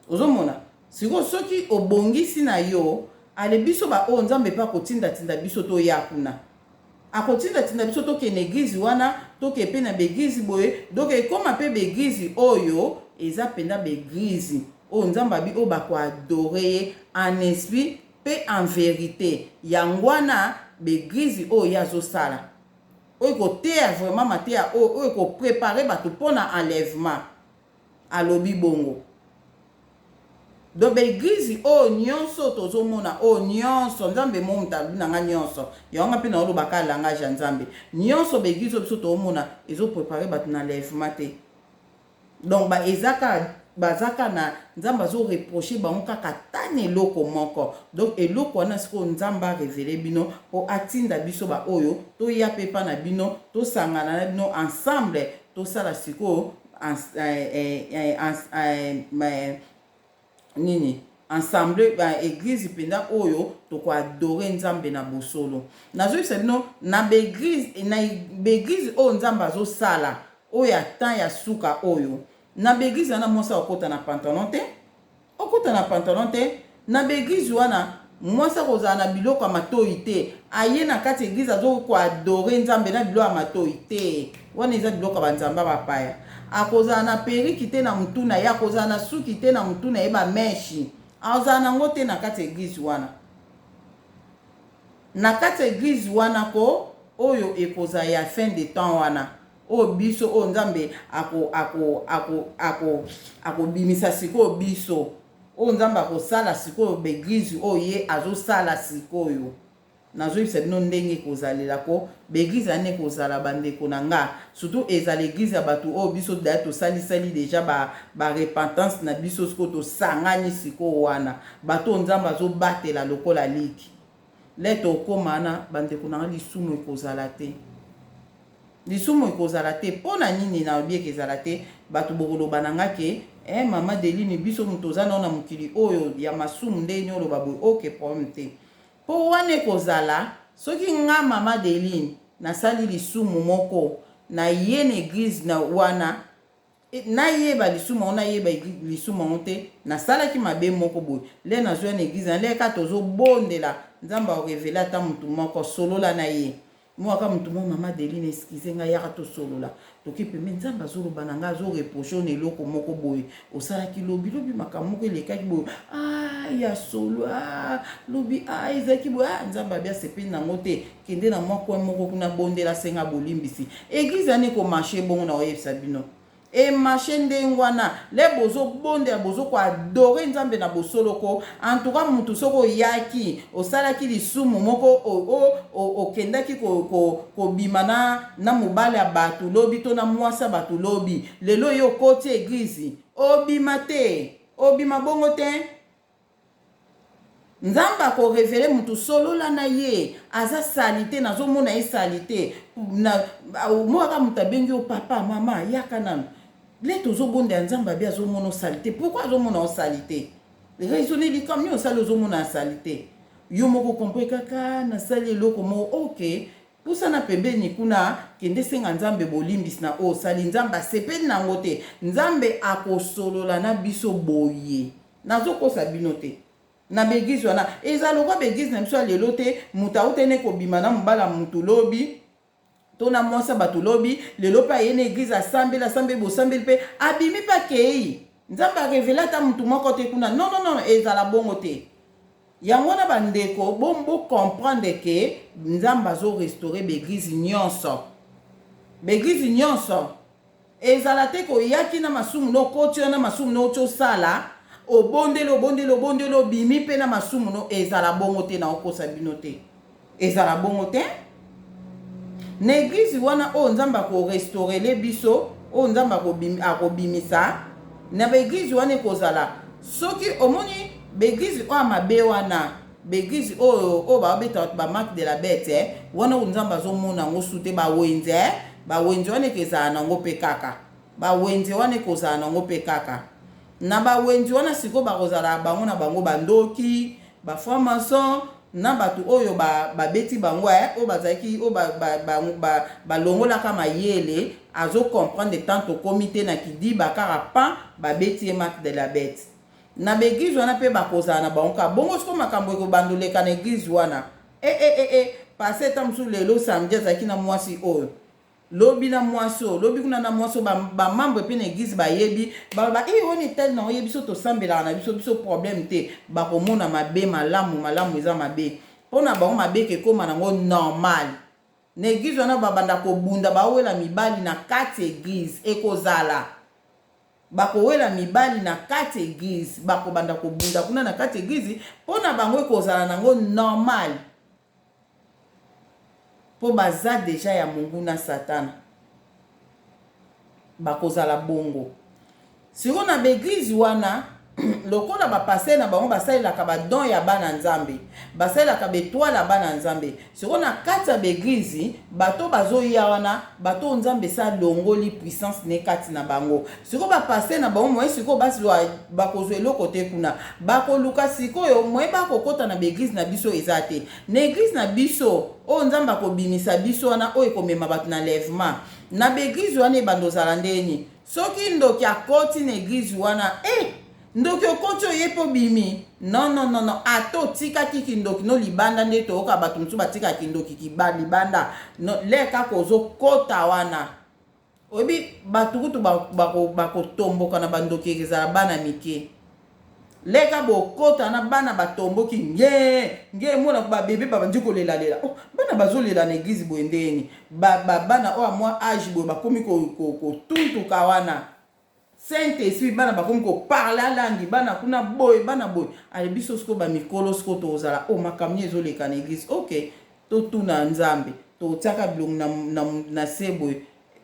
A: ozomona siko soki obongisi na yo ale biso oyo nzambe mpe akotindatinda biso toya kuna akotindatinda biso tokende église wana tokepe na baeglise boye donc ekoma mpe baeglise oyo eza mpenda baeglise oyo nzambe abi oyo bakoadore ye en esprit mpe en vérité yango wana baeglise oyo ye azosala oyo ekoteya vraiment mateya oyo ekoprépare bato mpona enlèvement alobi bongo donc baeglise oyo nyonso tozomona oyo nyonso nzambe mo mutu alobi nanga nyonso yango mpe na olobaka langage ya nzambe nyonso baeglise oyo biso tozomona ezoprépare bato na enlèvement te donc bazaka na nzambe azoreproche bango kaka tana eloko moko donc eloko wana sikoyo nzambe arévele bino mpo atinda biso baoyo toya mpe mpa na bino tosangana na bino ensemble tosala sikoyo nini ensemble église mpenza oyo tokoadore nzambe na bosolo nazoyebisa bino na baeglise oyo nzambe azosala oyo ya temps ya suka oyo na baeglise wana mwasi okota na pantalon te okota na pantalon te na baeglise wana mwasi akozala na biloko ya matoi te aye na kati eglise azokoadore nzambe na biloko ya matoi te wana eza biloko ya banzambe bapaya akozala na periki te na mutu na ye akozala na suki te na mutu na ye bameshi azala nango te na kati eglise wana na kati eglise wana ko oyo ekoza ya fin de temps wana o biso o nzambe akobimisa sikoyo biso o nzambe akosala sikoyo beglize oyo ye azosala sikoyo nazoyebisa bino ndenge ekozalelako beglize ane ekozala bandeko na nga surtout ezala eglize ya bato oyo biso daya tosalisali deja barepentance na biso sikoyo tosangani sikoyo wana bato oyo nzambe azobatela lokola liki le tokóma wana bandeko na nga lisumu ekozala te lisumu ekozala te mpo na nini na obieke ezala te bato bokoloba na nga ke mama Deline biso moto oza nao na mokili oyo ya masumu ndeni oloba boye oke problème te mpo wana ekozala soki nga mama Deline nasali lisumu moko na ye na eglize na wana nayeba lisumu yango nayeba lisumu yango te nasalaki mabe moko boye le nazwa na eglize naleka tozobondela nzambe arevele ata motu moko solola na ye mwaka mutu mo mama Deline eskize nga yaka to solola toki pembe nzamba zoloba na nga azoreproche na eloko moko boye osalaki lobi makambo moko elekaki boye ya solo lobi ezaki boye nzamba abia sepeli nango te kende na mwa coin moko kuna bondela senga bolimbisi eglize ane komarche bongo na oyebisa bino e marché ndenge wana le bozobondela bozokoadore nzambe na bosoloko en tout cas mutu soko oyaki osalaki lisumu moko okendaki kobima na mobali ya bato lobi to na mwasi ya bato lobi lelo yo okoti eglize obima te obima bongo te nzamba akorevele mutu solola na ye aza salite nazomona ye salite mwaka mutu abengi yo papa mama yaka nanu le tozobonda ya nzamba bi azomona salite pourquoi azomona salite raisonneli comme ni osali ozomona salite yo moko kompre kaka nasali eloko mo ok pusana pembeni kuna kende senga nzambe bolimbisi na osali nzambe asepeli nango te nzambe akosolola na biso boye nazokosa bino te na begize wana eza lokwa begize na biso ya lelo te mutu autene kobima na mobala mutu lobi to na mwasa bato lobi lelo pa ye na eglize asambeli bosambeli mpe abimi pa kei nzambe arevele ata mutu moko te kuna non ezala bongo te yango wana bandeko bombo comprendre ke nzambe azorestore beglize nyonso ezala te koyaki na masumu nokoti na masumu notosala obondeli obimi mpe na masumu no ezala bongo te na okosa bino te ezala bongo te na eglize wana oyo nzambe akorestaurele biso oyo nzambe akobimisa na baeglize wana ekozala soki omoni baeglize oyo mabe wana baeglize oyo babeta bamarque de la bête wana oyo nzambe azomona yango su te bawenze wana ekozala nango mpe kaka bawenze wana ekozala nango mpe kaka na bawenze wana sikoyo bakozala bango na bango bandoki baframason na bato oyo babeti bango oyo bazalaki oyo balongolaka mayele azokomprendre tant tokomi te na kidiba kaka pan babeti ye marque de la bête na baeglize wana mpe bakozala na bango kaka bongo siko makambo ekobandoleka na eglize wana pase eta mosusu lelo samedi azalaki na mwasi oyo lobi na mwasi oyo lobi kuna na mwasi oyo bamambre mpe na eglize bayebi baloba oni tel na oyebi biso tosambelaka na biso problème te bakomona mabe malamu eza mabe mpo na bango mabe ekekóma nango normal na eglize wana babanda kobunda bawela mibali na kati eglize ekozala bakowela mibali na kati eglize bakobanda kobunda kuna na kati eglize mpo na bango ekozala nango normal po baza deja ya mungu na satana bakozala bongo siko na beglize wana lokola bapase na bango basalelaka badon ya bana nzambe basalelaka betwale ya bana nzambe siko na kati ya beglize bato bazoya wana bato nzambe sa longoli puissance ne kati na bango siko bapase na bango moye siko bakozwa eloko te kuna bakoluka sikoyo moye bakokota na beglize na biso eza te na eglize na biso oyo nzambe akobimisa biso wana oyo ekomema bato na lèvement na beglize wana ebanda ozala ndeni soki ndoki akoti na eglize wana ndoki okoti oye po bimi non ato tikaki kindoki no libanda nde toyoka bato mosusu batikaki ndoki libanda leka kozokota wana oyebi bato kutu bakotomboka na bandoki ezala bana mike leka bokota na bana batomboki nge mona ba bébé ba ndiko lela lela oh bana bazolela na église boendeni bana o moi âge bo bakomi ko tuntu kawana Saint Esprit bana bakomi ko parler langue bana kuna boy bana boy ale biso sko ba mikolo sko tozala o makamni ezoleka na église OK to tuna nzambe to tsaka bilong na sebo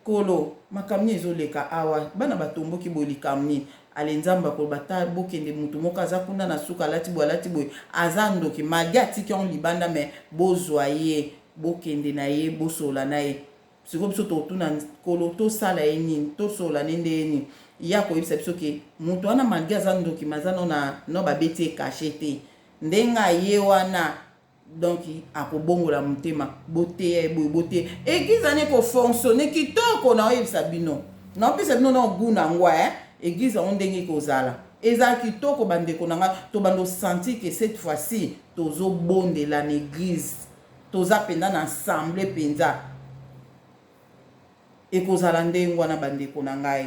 A: kolo makamni ezoleka awa bana batomboki bolikamni ale nzamba ko bata bokende mutu moko aza kuna na suka alati boy aza ndoki malgré atiki on libanda mais bozwa ye bokende na ye bosola na ye siko biso totuna kolo tosala ye nini tosola nende ye nini ya koyebisa biso ke mutu wana malgré aza ndoki mazano no babeti caché te ndenga ye wana donc akobongola motema bote bote église ani ko fonctionner kitoko na oyebisa bino na opesa bino na guna ngwa église on ndenge kozala eza kitoko bandeko nanga to bando sentir que cette fois-ci tozo bondela na église toza penda na assemblée penza ekozala ndenge wana bandeko nangai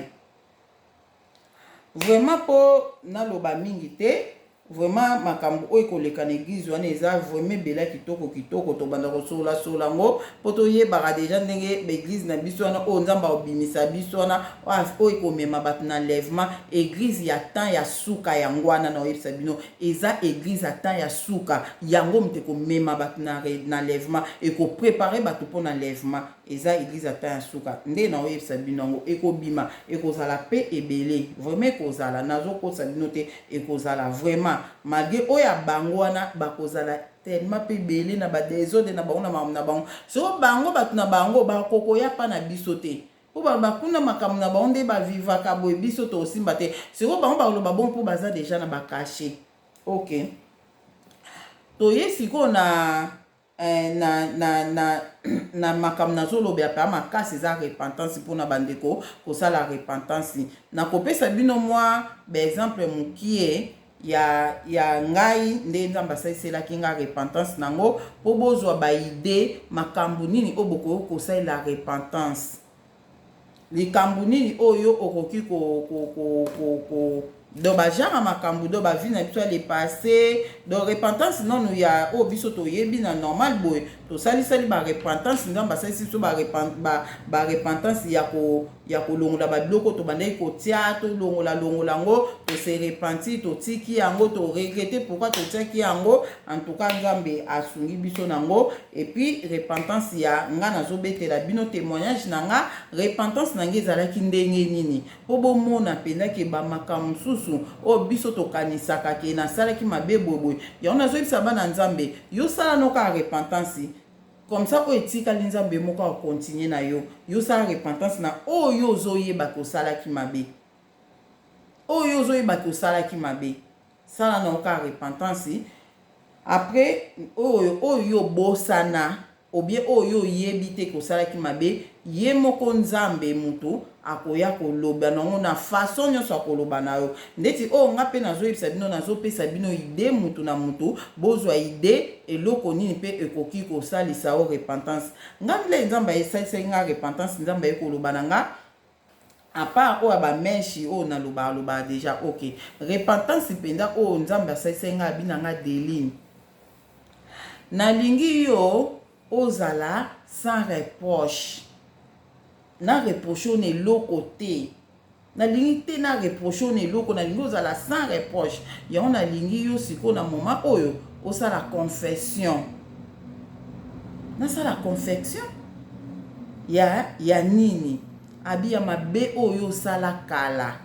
A: vraiment po naloba mingi te vraiment makambo oyo koleka na église wana eza vraiment bela kitoko to banda kosola ngo po toyebaka deja ndenge baéglise na biso wana oyo nzambe obimisa biso wana oyo komema bato na lèvement église ya temps ya suka yango wana na oyebisa bino eza église ya temps ya suka yango mte komema bato na lèvement ekoprépare bato mpo na lèvement eza église ya temps ya suka nde na oyebisa bino yango ekobima ekozala pe ebele vraiment ekozala nazokosa bino te ekozala vraiment malgré oya bango wana bakozala tellement pe belé na ba désordre na bango na bango so bango batu na bango bakokoya pa na biso te po bakuna makambo na bango nde bavivaka boye biso to osimba te siko bango baloba bon po baza déjà na bakache OK toye siko na makambo nazolobela pa makasi eza repentance mpona bandeko kosala repentance nakopesa bino mwa baexemple mokie ya ngai nde nzambe asaliselaki nga repentance nango mpo bozwa baide makambo nini oyo bokoki kosalela repentance likambo nini oyo okoki do bajara makambo do bavi na biso le passé do repentance nonu ya oyo biso toyebi na normal boye tosalisali barepentance nzambe asalisi biso barepentance ya kolongola babiloko tobandaki kotia tolongola yango tose repenti totiki yango toregrete pourquoi totiaki yango en tout cas nzambe asungi biso nango et puis repentance ya nga nazobetela bino témoignage na nga repentance na nge ezalaki ndenge nini po bomona mpenzaki bamakambo mosusu oyo biso tokanisaka ke nasalaki mabe boyeboye yango nazoyebisa bana nzambe yosala noka repentance comme ça oyo etikali nzambe moko akontinue na yosala repentance na oyo ozoyeba kosalaki mabe oyo ozoyeba kosalaki mabe sala noka repentance après oyo bosana ou bien oyo yebi te kosalaki mabe ye moko nzambe mutu akoya koloba nango na façon nyonso akoloba na yo ndeti oyo nga mpe nazoyebisa bino nazopesa bino ide mutu na mutu bozwa ide eloko nini mpe ekoki kosalisa o repentance nga mbile nzambe ayesalisaki nga repentance nzambe ayekoloba na nga à part oyo bameshi oyo naloba déjà ok repentance mpenza oyo nzambe asalisaki nga abina nga deline nalingi yo ozala sans reproche na reproche on eloko te nalingi te na reproche on eloko nalingi ozala sans reproche yango nalingi yo siko na moment oyo osala confession nasala confession ya nini abiya mabe oyo osala kala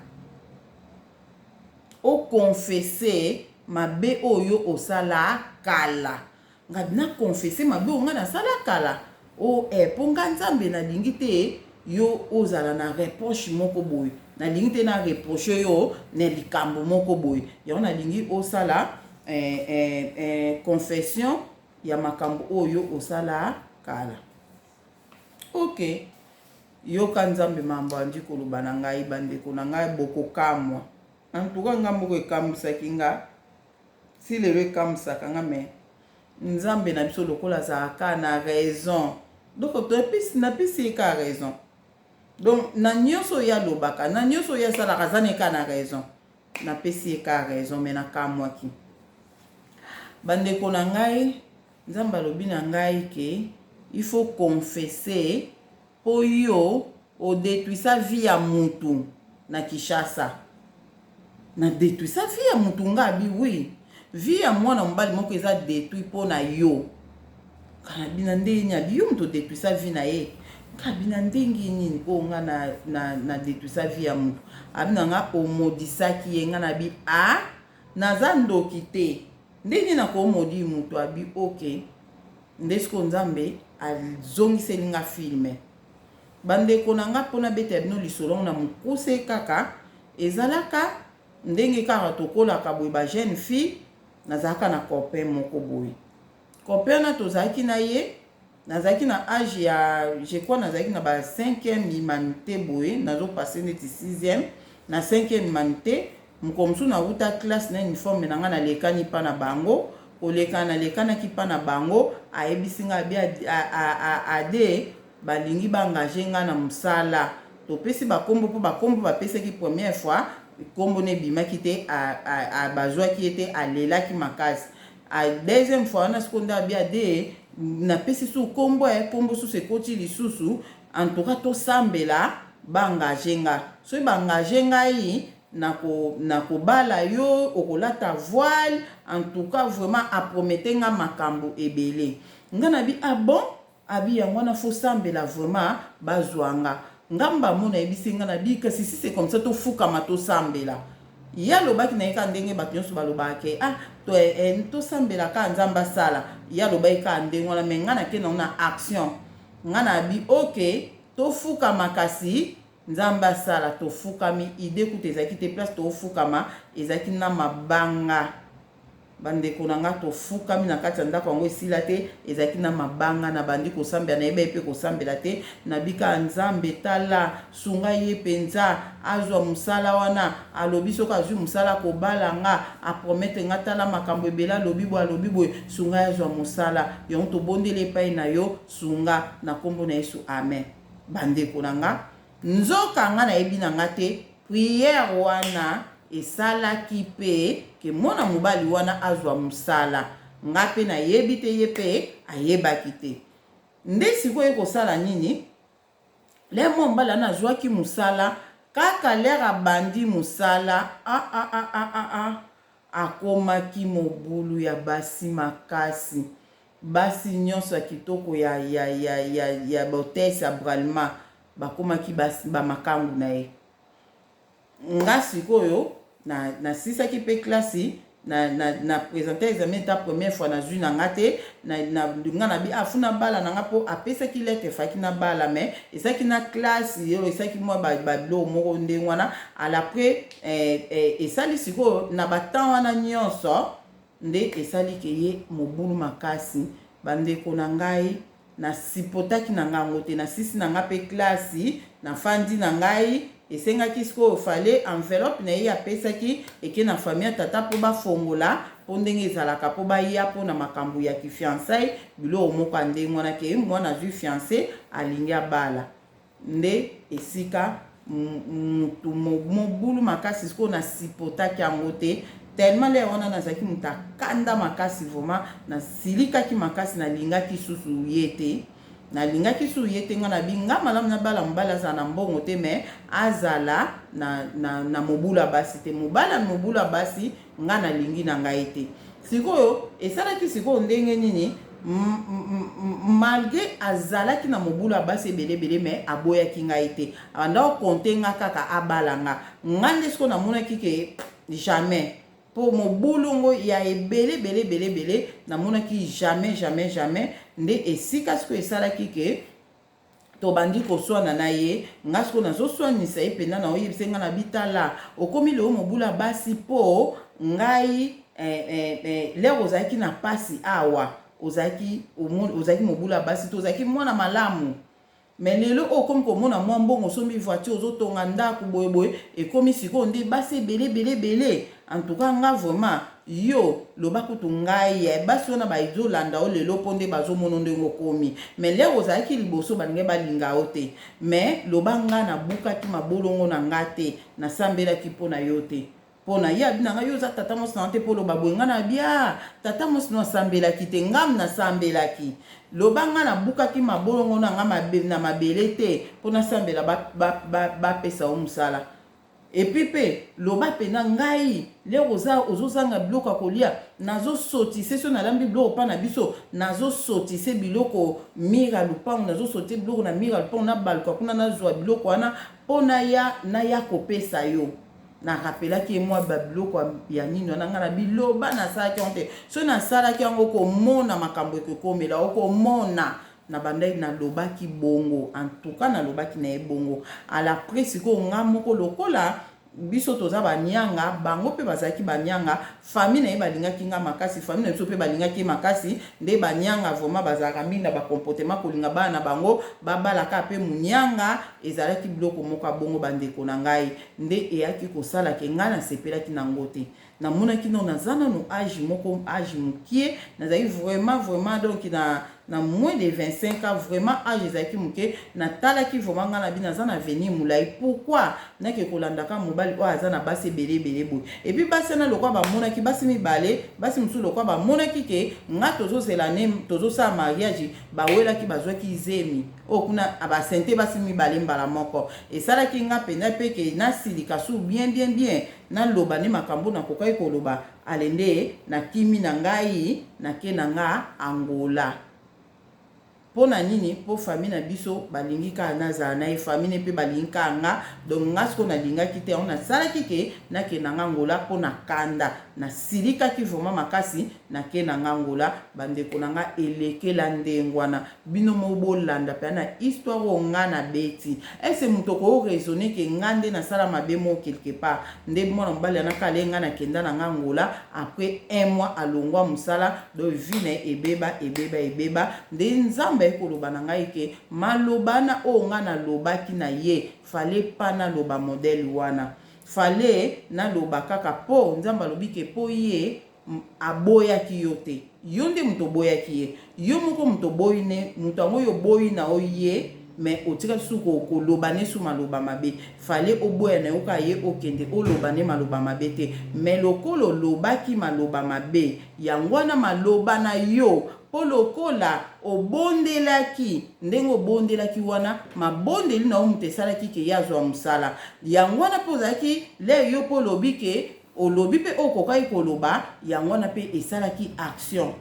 A: o confesser mabe oyo osala kala nga na confesser mabe oyo nga nasala kala o po nga nzambe nalingi te yo ozala na reproche moko boye nalingi te na reproche yo na likambo moko boye yango nalingi osala confession ya makambo oyo osala kala ok yoka nzambe mambo andi koloba na ngai bandeko na ngai bokokamwa antuka nga moko ekambwisaki nga si lelo ekambwisaka nga me nzambe na biso lokola azalaka na raison donc napesi ye ka raison donc na nyonso oyo alobaka na nyonso oyo asalaka aza neka na raison na pesi eka raison mais na kamwaki bandeko na ngai nzambe alobi na ngai ke il faut confesser po yo odétruisa vie ya mutu na Kinshasa na détruisa vie ya mutu ngabi oui vie ya mwana mobali moko eza détruit po na yo kana bina ndenge abi yo mutu détruisa vie na ye kabina ndenge nini po nga na détruisa vie ya mutu abina nga omodisaki ye nga na bi naza ndoki te ndenge na ko modi mutu abi ok ndesko nzambe azongiseli nga filme bandeko na nga pona bete bino lisolo na mukuse kaka ezalaka ndenge kaka tokolaka boye ba jeune fille nazalaka na copain moko boye copain na tozalaki na ye nazalaki na âge ya je crois nazalaki na ba 5e humanité boye nazo passer neti 6e na 5e humanité mukomsu na uta classe na uniforme na nga na lekani pa na bango kolekana lekanaki pa na bango ayebisinga bi ade balingi bangaje nga na musala topesi bakombo po bakombo bapesaki première fois kombo ne bimaki te bazwaki ete alelaki makasi a deuxième fois na seconda bi ade na pesi su kombo kombo su sekoti lisusu en tout cas to sambela bangaje nga so bangaje ngai na kobala yo okolata voile en tout cas vraiment aprometer nga makambo ebele nga na bi bon abi yango na fo sambela vraiment bazwanga ngamba mona ebisi nga na bi kasi si c'est comme ça to fuka mato sambela ya lobaki na eka ndenge bato nyonso balobake to sambela ka nzamba sala ya lobaki ka ndenge wana me nga na ke na action nga na bi ok to fuka makasi nzamba sala to fukami ide kuta ezaki te place to fukama ezaki na mabanga bandeko na nga to fukami na kati ya ndako yango esila te ezaki na mabanga na bandi kosambela na yeba pe kosambela te na bika nzambe tala sunga ye penza azwa musala wana alobi soka azwi musala kobala nga apromete nga tala makambo ebela alobi boye sunga azwa musala yango tobondeli epai na yo sunga na kombo na Yesu amen bandeko na nga nzoka nga na yebi na nga te prière wana esalaki pe ke mwana mobali wana azwa musala nga pe na yebi te ye pe ayebaki te nde sikoyo ekosala nini le mwa mobali wana azwaki musala kaka lera bandi musala akomaki mobulu ya basi makasi basi nyonso ya kitoko ya botese ya bralema bakomaki basi bamakangu na ye nga sikoyo na sisaki pe klasi na présenter examen ta première fois na zwi na nga te nga na bi afuna bala na nga po apesaki lettre faki na bala mais esaki na classe yo esaki mwa babilo moko ndenge wana alaprès esali sikoyo na batemps wana nyonso nde esali ke ye mobulu makasi bandeko na ngai na sipotaki na ngango te na sisi na nga pe klasi na fandi na ngai esengaki sikoyo fale enveloppe na ye apesaki eke na famille ya tata po bafongola po ndenge ezalaka po baya po na makambo ya kifiançai bilo moko ndenge wana ke mwana azwi fiancé alingi abala nde esika mobulu makasi sikoyo na sipotaki yango te tellement le wana nazaki mutu akanda makasi vraiment nasilikaki makasi nalingaki susu ye te nalingaki susu ye te nga na binga malamu na bala mobali azala na mbongo te me azala na mobula basi te mobula basi nga nalingi na ngai te sikoyo esalaki sikoyo ndenge nini malgré azalaki na mobula basi ebelebele me aboyaki ngai te abanda okonte nga kaka abala nga nde sikoyo namonaki ke jamais po mobulungo ya ebele namonaki jamais nde esika siko esalaki ke tobandi koswana na ye nga siko nazoswanisa ye pena na oyebise nga na bitala okomi leo mobula basi po ngai lero ozalaki na pasi awa ozalaki mobula basi to ozalaki mwana malamu mais lelo okomi komona mwa mbongo sombi voiture ozotonga ndako boyeboye ekomi sikoyo nde basi ebele en tout cas nga vraiment yo loba kutu ngai basi wana baizolanda o lelo mpo nde bazomona ndenge okomi mais lero ozalaki liboso balingi balinga o te mais loba nga nabukaki mabolongo na nga te nasambelaki mpo na yo te pona ya bina nga yo za tata mos na te polo babwenga na bia tata mos no sambela ki te ngam na sambela ki lobanga na buka ki mabolongo na nga na mabele te pona sambela ba pesa o musala et puis pe loba pe na ngai le ozozanga biloko kolia nazo sotise so na lambi biloko pa na biso nazo sotise biloko mira lupango nazo sotise biloko na mira lupango na balka kuna na zwa biloko wana pona ya kopesa yo na rappelaki moi babiloko ya nini wana nga na biloba nasalaki yango te so nasalaki yango komona makambo ekokomela okomona na bandai na lobaki bongo en tout cas na lobaki na bongo à la presse ko nga moko lokola biso toza banyanga bango pe bazaki banyanga famille na ye balingaki nga makasi famille na biso pe balingaki makasi nde banyanga vraiment bazaka mingi na ba comportement kolinga bana bango babalaka pe munyanga ezalaki biloko moko bongo bandeko na ngai nde eyaki kosala ke nga na sepelaki na ngote na monaki no nazana no âge moko âge mukie nazali vraiment donc na moins de 25 ans vraiment âge ezalaki muke na talaki vraiment nga na bina za na venir mulai pourquoi nake kolandaka mobali o aza na basi belé boy et puis basi na lokwa ba monaki basi mibale basi musu lokwa ba monaki ke nga tozozela ne tozosa mariage bawelaki bazwaki zemi o kuna abasente basi mibale mbala moko esalaki nga pena pe ke na silika su bien na loba ne makambo na kokai koloba alende na kimi na ngai na ke na nga Angola pona nini po famille na biso balingi ka naza na famille pe balingi ka nga donc ngasko na linga kite on na sala kike na ke na Angola pona kanda na silika ki vraiment makasi na ke na Angola bande ko nga elekela ndengwana bino mo bolanda pe na histoire o nga na beti ese mutoko raisonner ke ngande na sala mabemo quelque part nde mwana mbali na kale nga na kenda na Angola après un mois alongwa musala do vine ebeba nde nzamba ekoloba na ngai ke malobana o nga na lobaki na ye fale pana loba modèle wana fale na loba kaka po nzamba lobike po ye aboyaki yo te yo nde muto boyaki ye yo moko muto boyine muto ngo yo boyina o ye mais otika suko koloba ne su maloba mabe fale oboya na yoka ye okende oloba ne maloba mabe te mais lokolo lobaki maloba mabe yangwana maloba na yo po lokola obondelaki ndengo bondelaki wana mabondeli na omutu esalaki ke yazwa musala yangwana po ozalaki le yo po lobike olobi pe okokai koloba yangwana pe esalaki action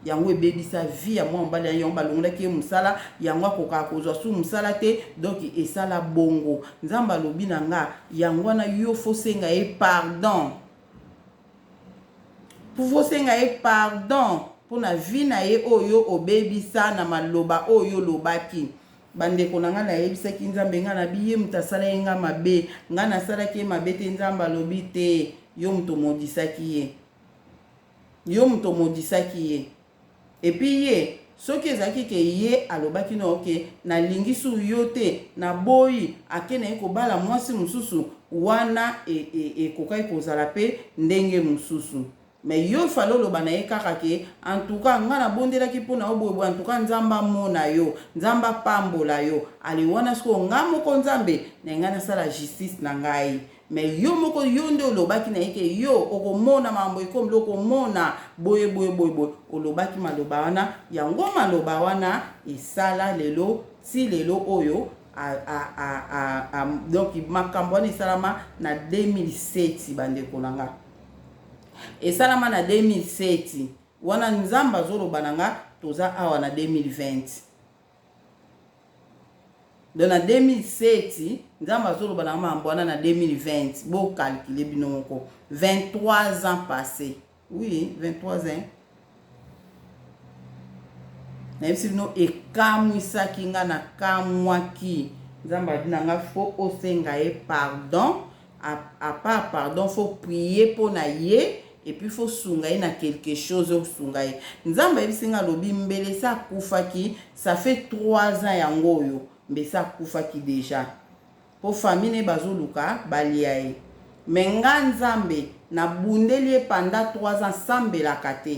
A: yango ebebisa vie ya mwa mbali yango balongolaki musala yango akoka kozwa su musala te donc esala bongo nzamba lobi na nga yangwana yo fosenga e pardon pour fosenga e pardon pona vie na ye oyo obebisa na maloba oyo lobaki bandeko na nga na yebisaki nzambe nga na biye mutasala yenga mabe nga nasalaki mabe te nzamba lobi te yo muto modisaki ye et puis ye soki ezaki ke ye alobaki no ke na lingisu yo te na boyi akena ekobala mwasi mususu wana ekokai kozala pe ndenge mususu mais yo falo loba na ye kaka ke en tout cas nga na bondelaki pona oboyeboye en tout cas nzamba mona yo nzamba pambola yo ali wana siko nga moko nzambe na nga nasala justice na ngai mais yo moko yo nde olobaki na yeke yo okomona mambo ekomi lokomona boye olobaki maloba wana yango maloba wana esala lelo si lelo oyo donc makambo wana esalama na 2007 bandeko na nga esalama na 2007 wana nzamba azoloba na nga toza awa na 2020 donc na 2007 nzamba azoloba na mambo wana na 2020 bo calculer bino moko 23 ans passés oui 23 ans na yebisi bino ekamwisaki nga na kamwaki nzamba adi na nga fo osenga ye pardon à part pardon faut prier pour na ye et puis faut sunga ye na quelque chose au sunga ye nzamba yebisi nga lobi mbele sa kufaki ça fait 3 ans yango oyo mbe sa kufaki déjà po famille ne bazoluka balia ye mais nga nzambe na bundeli pendant 3 ans sambelaka te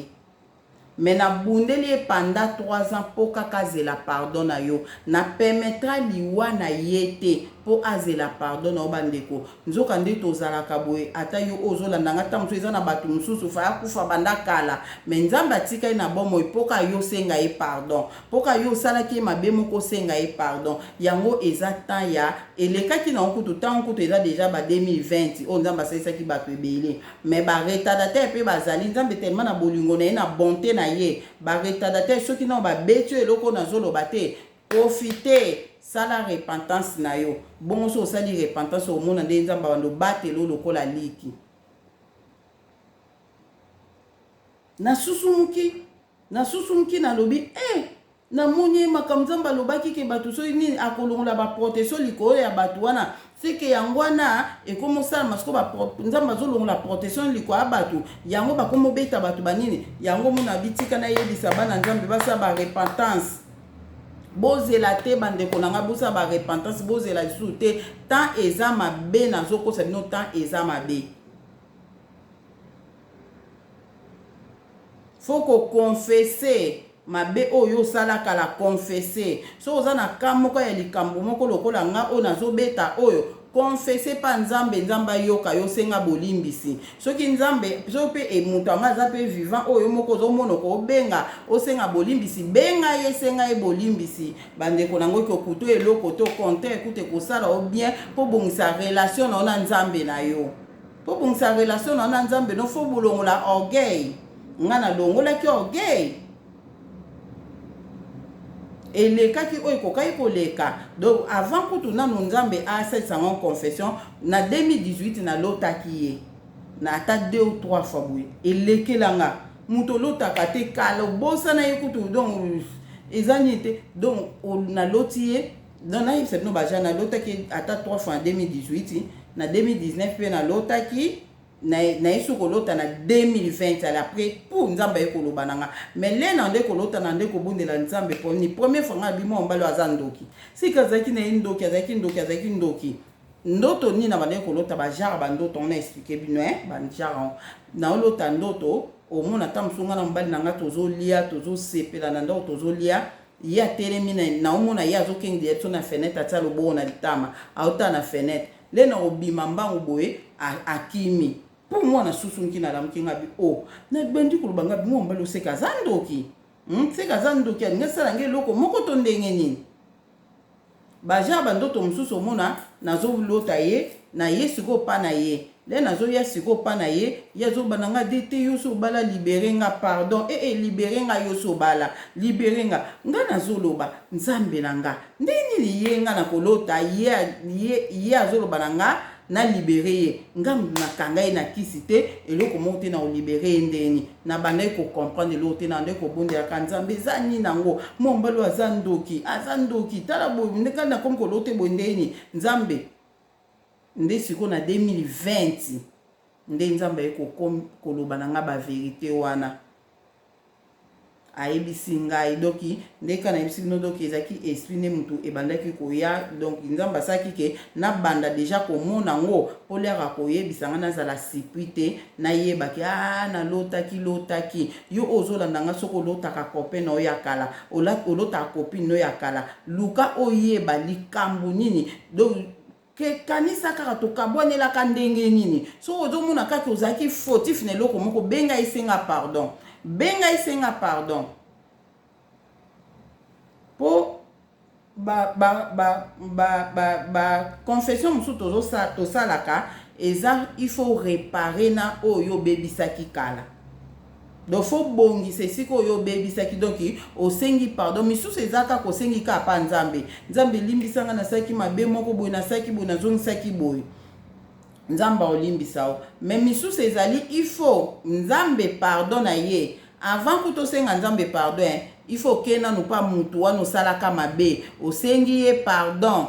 A: mais na bundeli pendant 3 ans po kaka zela pardon na yo na permettra liwa na ye te po azela pardon na bandeko nzoka nde tozalaka boye ata yo ozolanda nga ta mosusu eza na bato mosusu fa akufa banda kala me nzambe atika ye na bomoi mpoka yo senga ye pardon mpoka yo osalaki ye mabe moko senga ye pardon yango eza temps ya elekaki na okutu temps okutu eza deja ba 2020 oyo nzambe asalisaki bato ebele me baretardataire mpe bazali nzambe tellement na bolingo na ye na bonté na ye baretardataire soki nao babeti oyo eloko nazoloba te profite sala repentance na yo bongo so osali repentance omona nde nzambe bando batelo lokola liki nasusumuki nalobi namoni makambo nzambe alobaki ke bato soki nini akolongola baprotection likolo ya bato wana seke yango wana ekomosala masiko nzambe azolongola protection likolo ya bato yango bakomobeta bato banini yango mona bitika na yebisa bana nzambe basala barepentance bozela te bandeko nanga bosa ba repentance bozela lisusu te tant eza mabe nazokosa bino tant eza mabe faut ko confesser mabe oyo osalaka la confesser so oza na ka moko ya likambo moko lokola nga oyo nazobeta oyo confesser pa nzambe ayoka yo senga bolimbisi soki nzambe so pe mutu anga aza pe vivant oyo moko ozomona ko obenga osenga bolimbisi benga ye senga ye bolimbisi bandeko nango ko kutu eloko to compte ekute kosala o bien po bongisa relation na nzambe na yo po bongisa relation na nzambe no fo bolongola orgueil nga na longola ki orgueil elekaki oyo ekokai koleka donc avant kutu nanu nzambe asalisa en confession na 2018 nalotaki ye na ata 2 ou 3 fois boye elekelanga mutu olotaka te kala obosana ye kutu donc ezani te donc naloti ye donc nayebisa bino baja nalotaki ata 3 fois en 2018 na 2019 mpe nalotaki na yesu kolota na 2020 ala après pour nzambe ekoloba nanga mais lena nde kolota na nde kobundela nzambe pour ni première fois nga bimo mbalo azandoki sika zaki na ndoki azaki ndoki ndoto ni na bande kolota ba genre ba ndoto on a expliqué bino ba genre na olota ndoto omona tamsunga na mbali nanga tozolia tozosepela na ndo tozolia ya telemi na omona ya zokenge yeto na fenêtre atia lobo na litama auta na fenêtre lena obima mbangu boye akimi pour moi na susunki na lamki ngabi na bendi kulubanga bimo mbalo seka zandoki seka zandoki ngesala ngeloko moko to ndenge nini baja bandoto mususu mona nazo lota ye na yesiko pa na ye le nazo yesiko pa na ye yazo bananga dete yoso bala libérenga pardon libérenga yoso bala libérenga nga nazo loba nzambe nanga ndeni yenga na kolota ye azo bananga na libéré ye ngam na kanga na kisite eloko monte na libéré ndeni na banda ko comprendre l'autre na ndeko bonde ya kanzambe zani nango mombalo azandoki tala bo ndeka na comme ko lote bondeni nzambe nde siko na 2020 nde nzambe ko koloba na nga ba vérité wana ayebisi ngai doki ndeka na yebisi no doki ezaki esprit ne mutu ebandaki koya donc nzamba saki ke na banda déjà komona ngo polera koyebisa nga nazala sipite na yebaki na lotaki yo ozolanda nga soko lotaka copain no yakala olota copine no yakala luka oyeba likambo nini donc ke kanisa kaka tokabwanelaka ndenge nini so ozomona kaka ozalaki fautif na eloko moko benga isenga pardon po confession musu tosalaka eza il faut réparer na oyo bebisaki kala donc faut bongisa esika oyo bebisaki donc osengi pardon misusu ezaka kosengi ka pa nzambe limbisanga na saki mabe moko boye na saki boye na zongisaki boye nzamba olimbisa o mais misusu ezali il faut nzambe pardon na ye avant kutosenga nzambe pardon il faut que na pas mutu wana osalaka mabe osengi ye pardon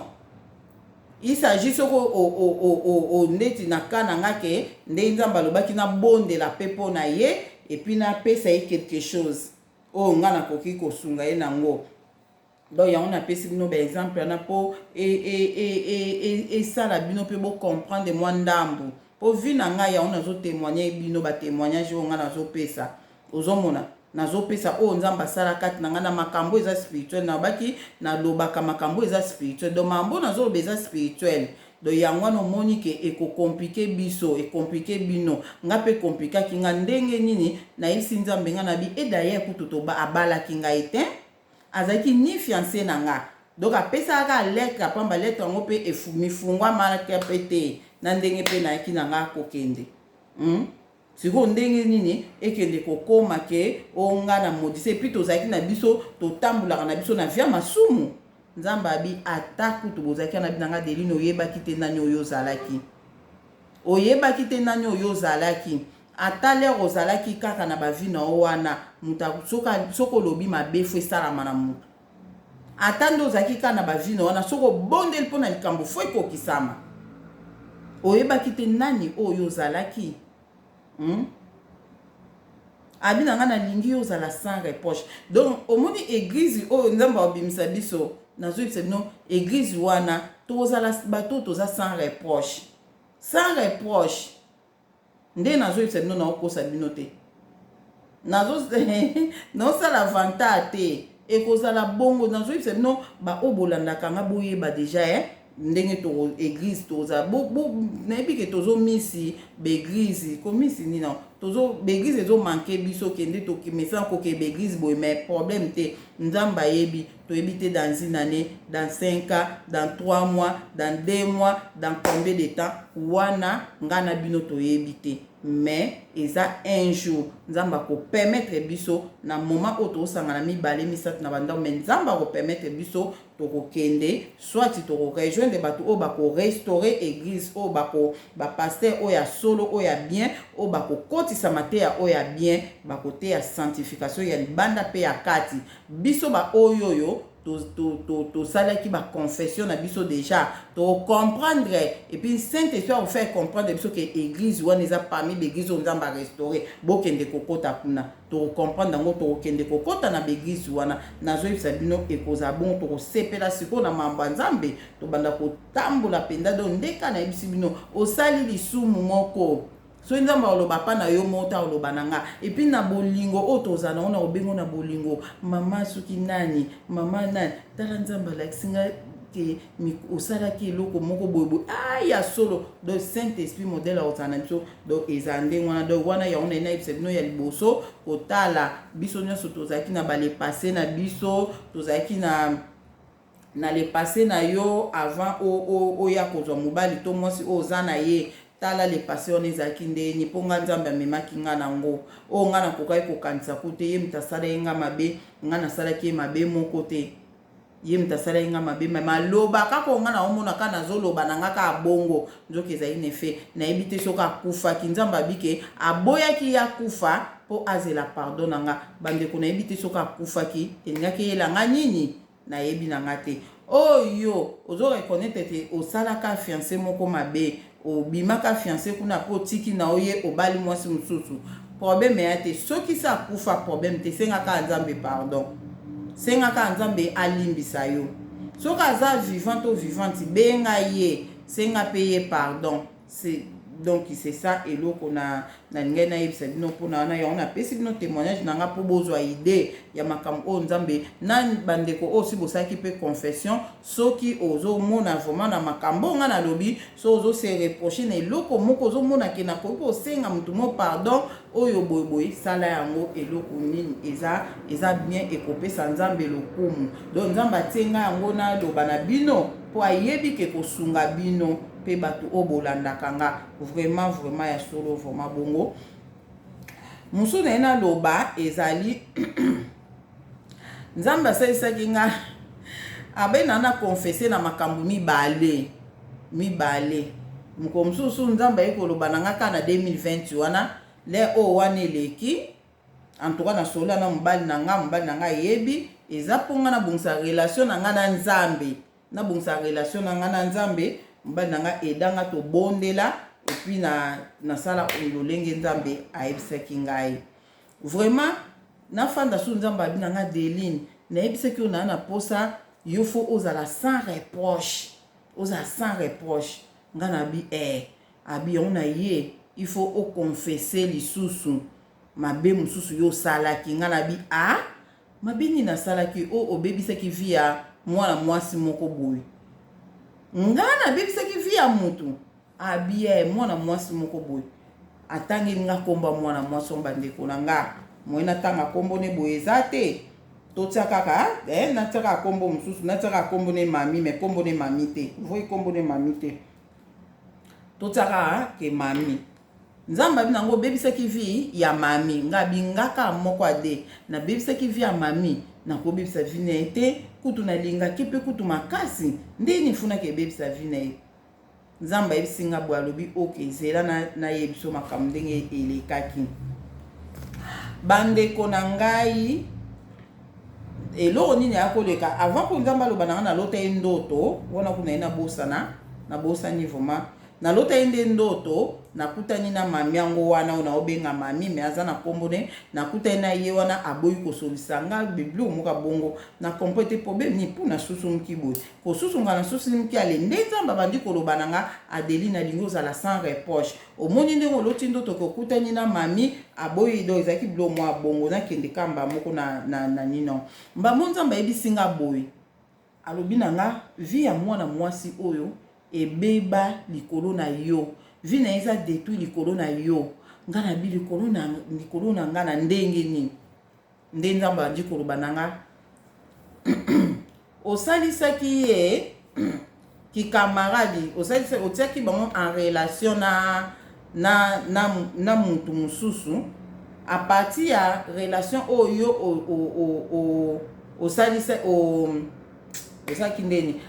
A: il s'agit o ndeti na kana ngake nde nzamba lobaki na bonde la pepo na ye et puis na pesa ye quelque chose ngana koki kosunga ye nango donc yango na pesi bino ba exemple na po sala bino pe bo comprendre moi ndambu po vi na ngai yango nazo témoigner bino ba témoignage o ngana zo pesa ozomona nazopesa oyo nzambe asala kati na nga na makambo eza spirituel nabaki nalobaka makambo eza spirituel donc makambo nazoloba eza spirituel donc yango wana omoni ke ekokomplike biso ekomplike bino nga mpe komplikaki nga ndenge nini nayebisi nzambe nga na bi edaye kutu toba abalaki ngai te azalaki ni fiancé na nga donc apesaka lettre apamba lettre yango mpe mifungwamalaki mpe te na ndenge mpe nayaki na nga kokende sikoyo ndenge nini ekende kokoma ke onga na modise epuis tozalaki na biso totambolaka na biso na via masumu nzambe abi ata kutu bozalaki na binanga Deline oyebaki te nani oyo ozalaki oyebaki te nani oyo ozalaki ata lere ozalaki kaka na bavi na o wana muta soko lobi mabe fo esalama na mutu ata nde ozalaki kaka na bavi na wana soko bondeli mpo na likambo fo ekokisama oyebaki te nani oyo ozalaki abi na nga nalingi ozala sans reproche donc omoni église oyo nzambe abimisa biso nazoyebisa bino église wana tozala bato toza sans reproche nde nazoyebisa bino naokosa bino te naosala avantage te ekozala bongo nazoyebisa bino baobolandaka nga boyeba deja ndenge to église toza nayebi ke tozo misi beglise komisi nina tozo beglise ezo manke biso kende tokimesa koke beglise boye mais problème te nzamba yebi toyebi te dans une année dans 5 ans dans 3 mois dans 2 mois dans combien de temps wana ngana bino toyebi te mais eza un jour nzamba ko permettre biso na moment o to sangana mibale misatu na banda mais nzamba ko permettre biso to kokende soit to ko rejoindre bato o ba ko restaurer église o ba ko ba pasteur o ya solo o ya bien o ba ko kotisa mateya o ya bien ba ko te ya sanctification ya libanda pe ya kati biso ba oyoyo to salaki ba confession na biso déjà to comprendre et puis Saint-Esprit va faire comprendre biso que église wana eza parmi l'église on nzamba restaurer bokende kokota kuna to comprendre ngo to kende kokota na l'église wana nazoyebisa bino ekoza bon to sepela siko na mamba nzambe to banda kotambola penda do ndeka na yebisi bino osali lisumu moko so nzamba oloba pa na yo mota oloba nanga et puis na bolingo otozana ona obengo na bolingo mama suki nani mama nani tala nzamba lakisinga ke osala ki eloko moko boyebo ya solo do Saint-Esprit modèle otana biso do ezande wana do wana ya ona ina ibsebino ya liboso kotala biso nyonso tozaki na bale passé na biso tozaki na le passé na yo avant o ya kozwa mobali to mwasi ozana ye tala le passé on ezaki ndeni mpo nga nzambe amemaki nga nango o nga nakokai kokanisa kote ye mutasala ye nga mabe nga nasalaki ye mabe moko te ye mutasala ye nga mabe maloba kaka nga na omona ka nazoloba na nga ka bongo nzoki ezali nefe nayebi te soki akufaki nzambe abike aboyaki ya kufa mpo azela pardon na nga bandeko nayebi te soki akufaki elingaki eyela nga nini nayebi na nga te oyo ozo reconnaître te osalaka fiancé moko mabe obimaka fiancé kuna po tiki na oye obali mwasi mususu problème ya te soki sa kufa problème te sengaka nzambe pardon sengaka nzambe alimbisa yo soki aza vivant ou vivante benga ye senga paye pardon c'est donc c'est ça eloko na ngai na yebisa bino mpona wana yango napesi bino témoignage na nga mpo bozwa idée ya makambo oyo nzambe na bandeko oyo si bosalaki mpe confession soki ozomona vraiment na makambo nga nalobi so ozose reproche na eloko moko ozomona ke nakoki mpe osenga motu mo pardon oyo boyeboye sala yango eloko nini eza bien ekopesa nzambe lokumu donc nzambe atie nga yango naloba na bino mpo ayebi ke kosunga bino pe bato obolandaka nga vraiment ya solo vraiment bongo musu na ena loba ezali nzambe asalisaki nga abena na confesser na makambo mibale moko mususu nzambe ekoloba na nga ka na 2020 wana le o wana eleki en tout cas na solo na mobali na nga yebi eza ponga na bongisa relation na nga na nzambe na nzambe mbali nanga edanga to bondela et puis na sala ololenge nzambe ayebisaki ngai vraiment na fanda su nzambe abi nanga Deline na yebisaki ona na posa yo fo ozala sans reproche nga na bi abi on na ye il faut o confesser lisusu mabe mususu yo salaki nga na bi a mabe ni na salaki o obebisaki via mwana mwasi moko boye nga na bebisaki via mutu abie mwana mwasi moko boye atangi nga komba mwana mwasi mbandeko na nga moyena tanga kombo ne boye zate totia kaka na tsaka kombo mususu na tsaka kombo ne mami me kombo ne mami te voi kombo ne mami te totia kaka ke mami nzamba binango bebisaki vi ya mami nga bingaka moko ade na bebisaki vi ya mami na ko bebisa vi na ete kutu na linga kipe kutu makasi ndeni funa ke bebisa vi na nzamba ebisinga bwalobi oke zela na yebiso makambo ndenge elekaki bandeko na ngai eloko nini akoleka avant ko nzamba loba na lota ndoto wana kuna ina na bosani vraiment na lota ende ndoto nakutani na mami yango wana ona obenga mami me aza na kombo ne nakutani na ye wana aboyi kosolisa nga biblia moka bongo na kompote problème ni puna susu mkiboy ko susu nga na susu mki ale ndeza bandi koloba nanga Adeline alingo za la sans reproche omoni ndenge loti ndoto ko kutani na mami aboyi do ezaki blo mwa bongo na kende kamba moko na nino mba monzamba ebisinga boy alobi nanga vi ya mwana mwasi oyo ebeba likolo na yo vina eza détruit likolo na yo nga na bi likolo na nga na ndenge ni nde nzamba andi koloba nanga osalisaki ye kikamaradi otiaki bango en relation na mutu mususu a partir ya relation oyo osalisa osaki ndeni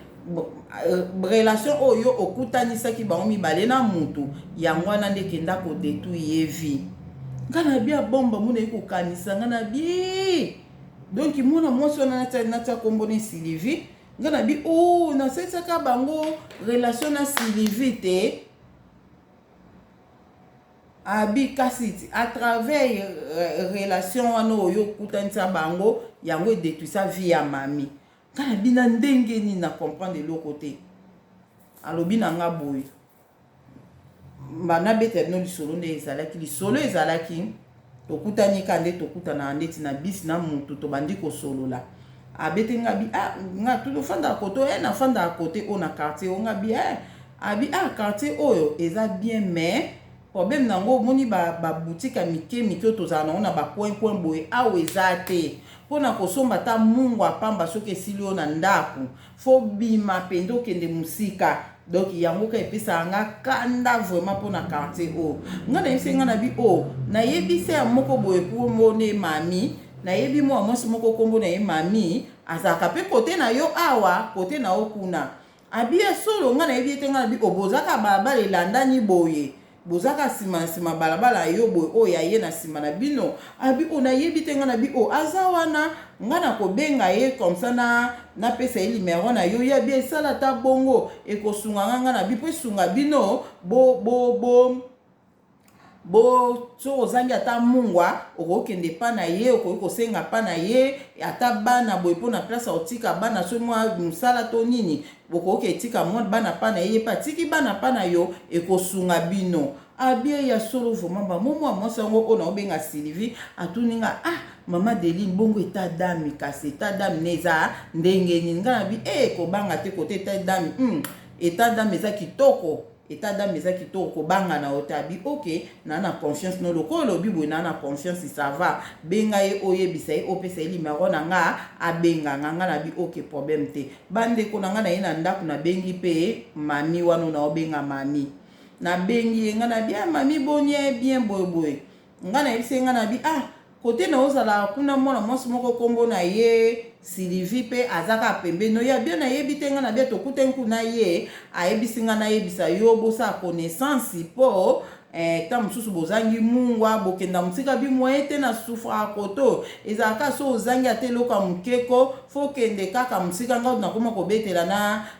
A: relation oyo okutanisaki bango mibale na mutu yango wana nde kenda ko détruire ye vie nga na bia bomba muna ekokanisa nga na bi donc mwana mwasi wana natia kombo ne Sylvie nga na bi nasalisaka bango relation na Sylvie te abi kasi à travers relation wana oyo okutanisa bango yango edétruisa vie ya mami kana bina ndenge ni na comprendre le côté alobi na nga boy bana bete no lisolo nde ezalaki tokutani kande tokutana ndeti na bis na mutu to bandi ko solola abete nga bi nga tout fanda koto na fanda côté on na quartier on nga bi abi quartier oyo eza bien mais problème nango moni ba boutique a mike tozana on na ba point boy awo ezate pona kosomba ta mungu apamba soki esili yo na ndaku fo bima pendo kende musika donc yango ka epesa nga kanda vraiment pona quartier o nga na yebisi nga na bi na yebisi ya moko boye kombo ne mami na yebi mwa mwasi moko kombo na ye mami azaka pe kote na yo awa kote na okuna abia solo nga na yebi ete nga na bi bozaka balabala elandani boye bozaka sima balabala yo boye oyo aye na sima na bino abi ona yebi te nga na bi aza wana nga na kobenga ye comme ça na pesa ye numéro na yo ya bi esala ta bongo ekosunga nga na bi po esunga bino bo so ozangi ata mungwa okokende pa na ye okoki kosenga pa na ye ata bana boye mpo na place otika bana so mwa mosala to nini bokoki etika mwa bana pa na ye pa tiki bana pa na yo ekosunga bino abie ya solo vraiment bamomo mwasi yango oyo na obenga Sylvie atuninga mama Adeline bongo eta dami kasi eta dami neza ndenge nini nga na bi kobanga te kote eta dami eta dami eza kitoko eta dame eza kitoko kobanga na otabi na confiance no lokolo lobi boye na confiance ça va benga ye oyebisa ye opesa ye numéro na nga abenga nga na bi problème te bande ko na nga na ye na ndako na bengi pe mami wano na obenga mami na bengi nga na bien mami bonye bien boye nga na yebisa nga na bi kote na ozala kuna mwana mwasi moko kombo na ye Sylvie pe azaka pembe no ya bien na yebite nga na bia tokute nkuna ye ayebisi nga na yebisa yo bosa connaissance po ta mususu bozangi mungwa bokenda musika bi moyete na souffra koto ezaka so ozangi ateloka mukeko fo kende kaka musika nga na koma kobetela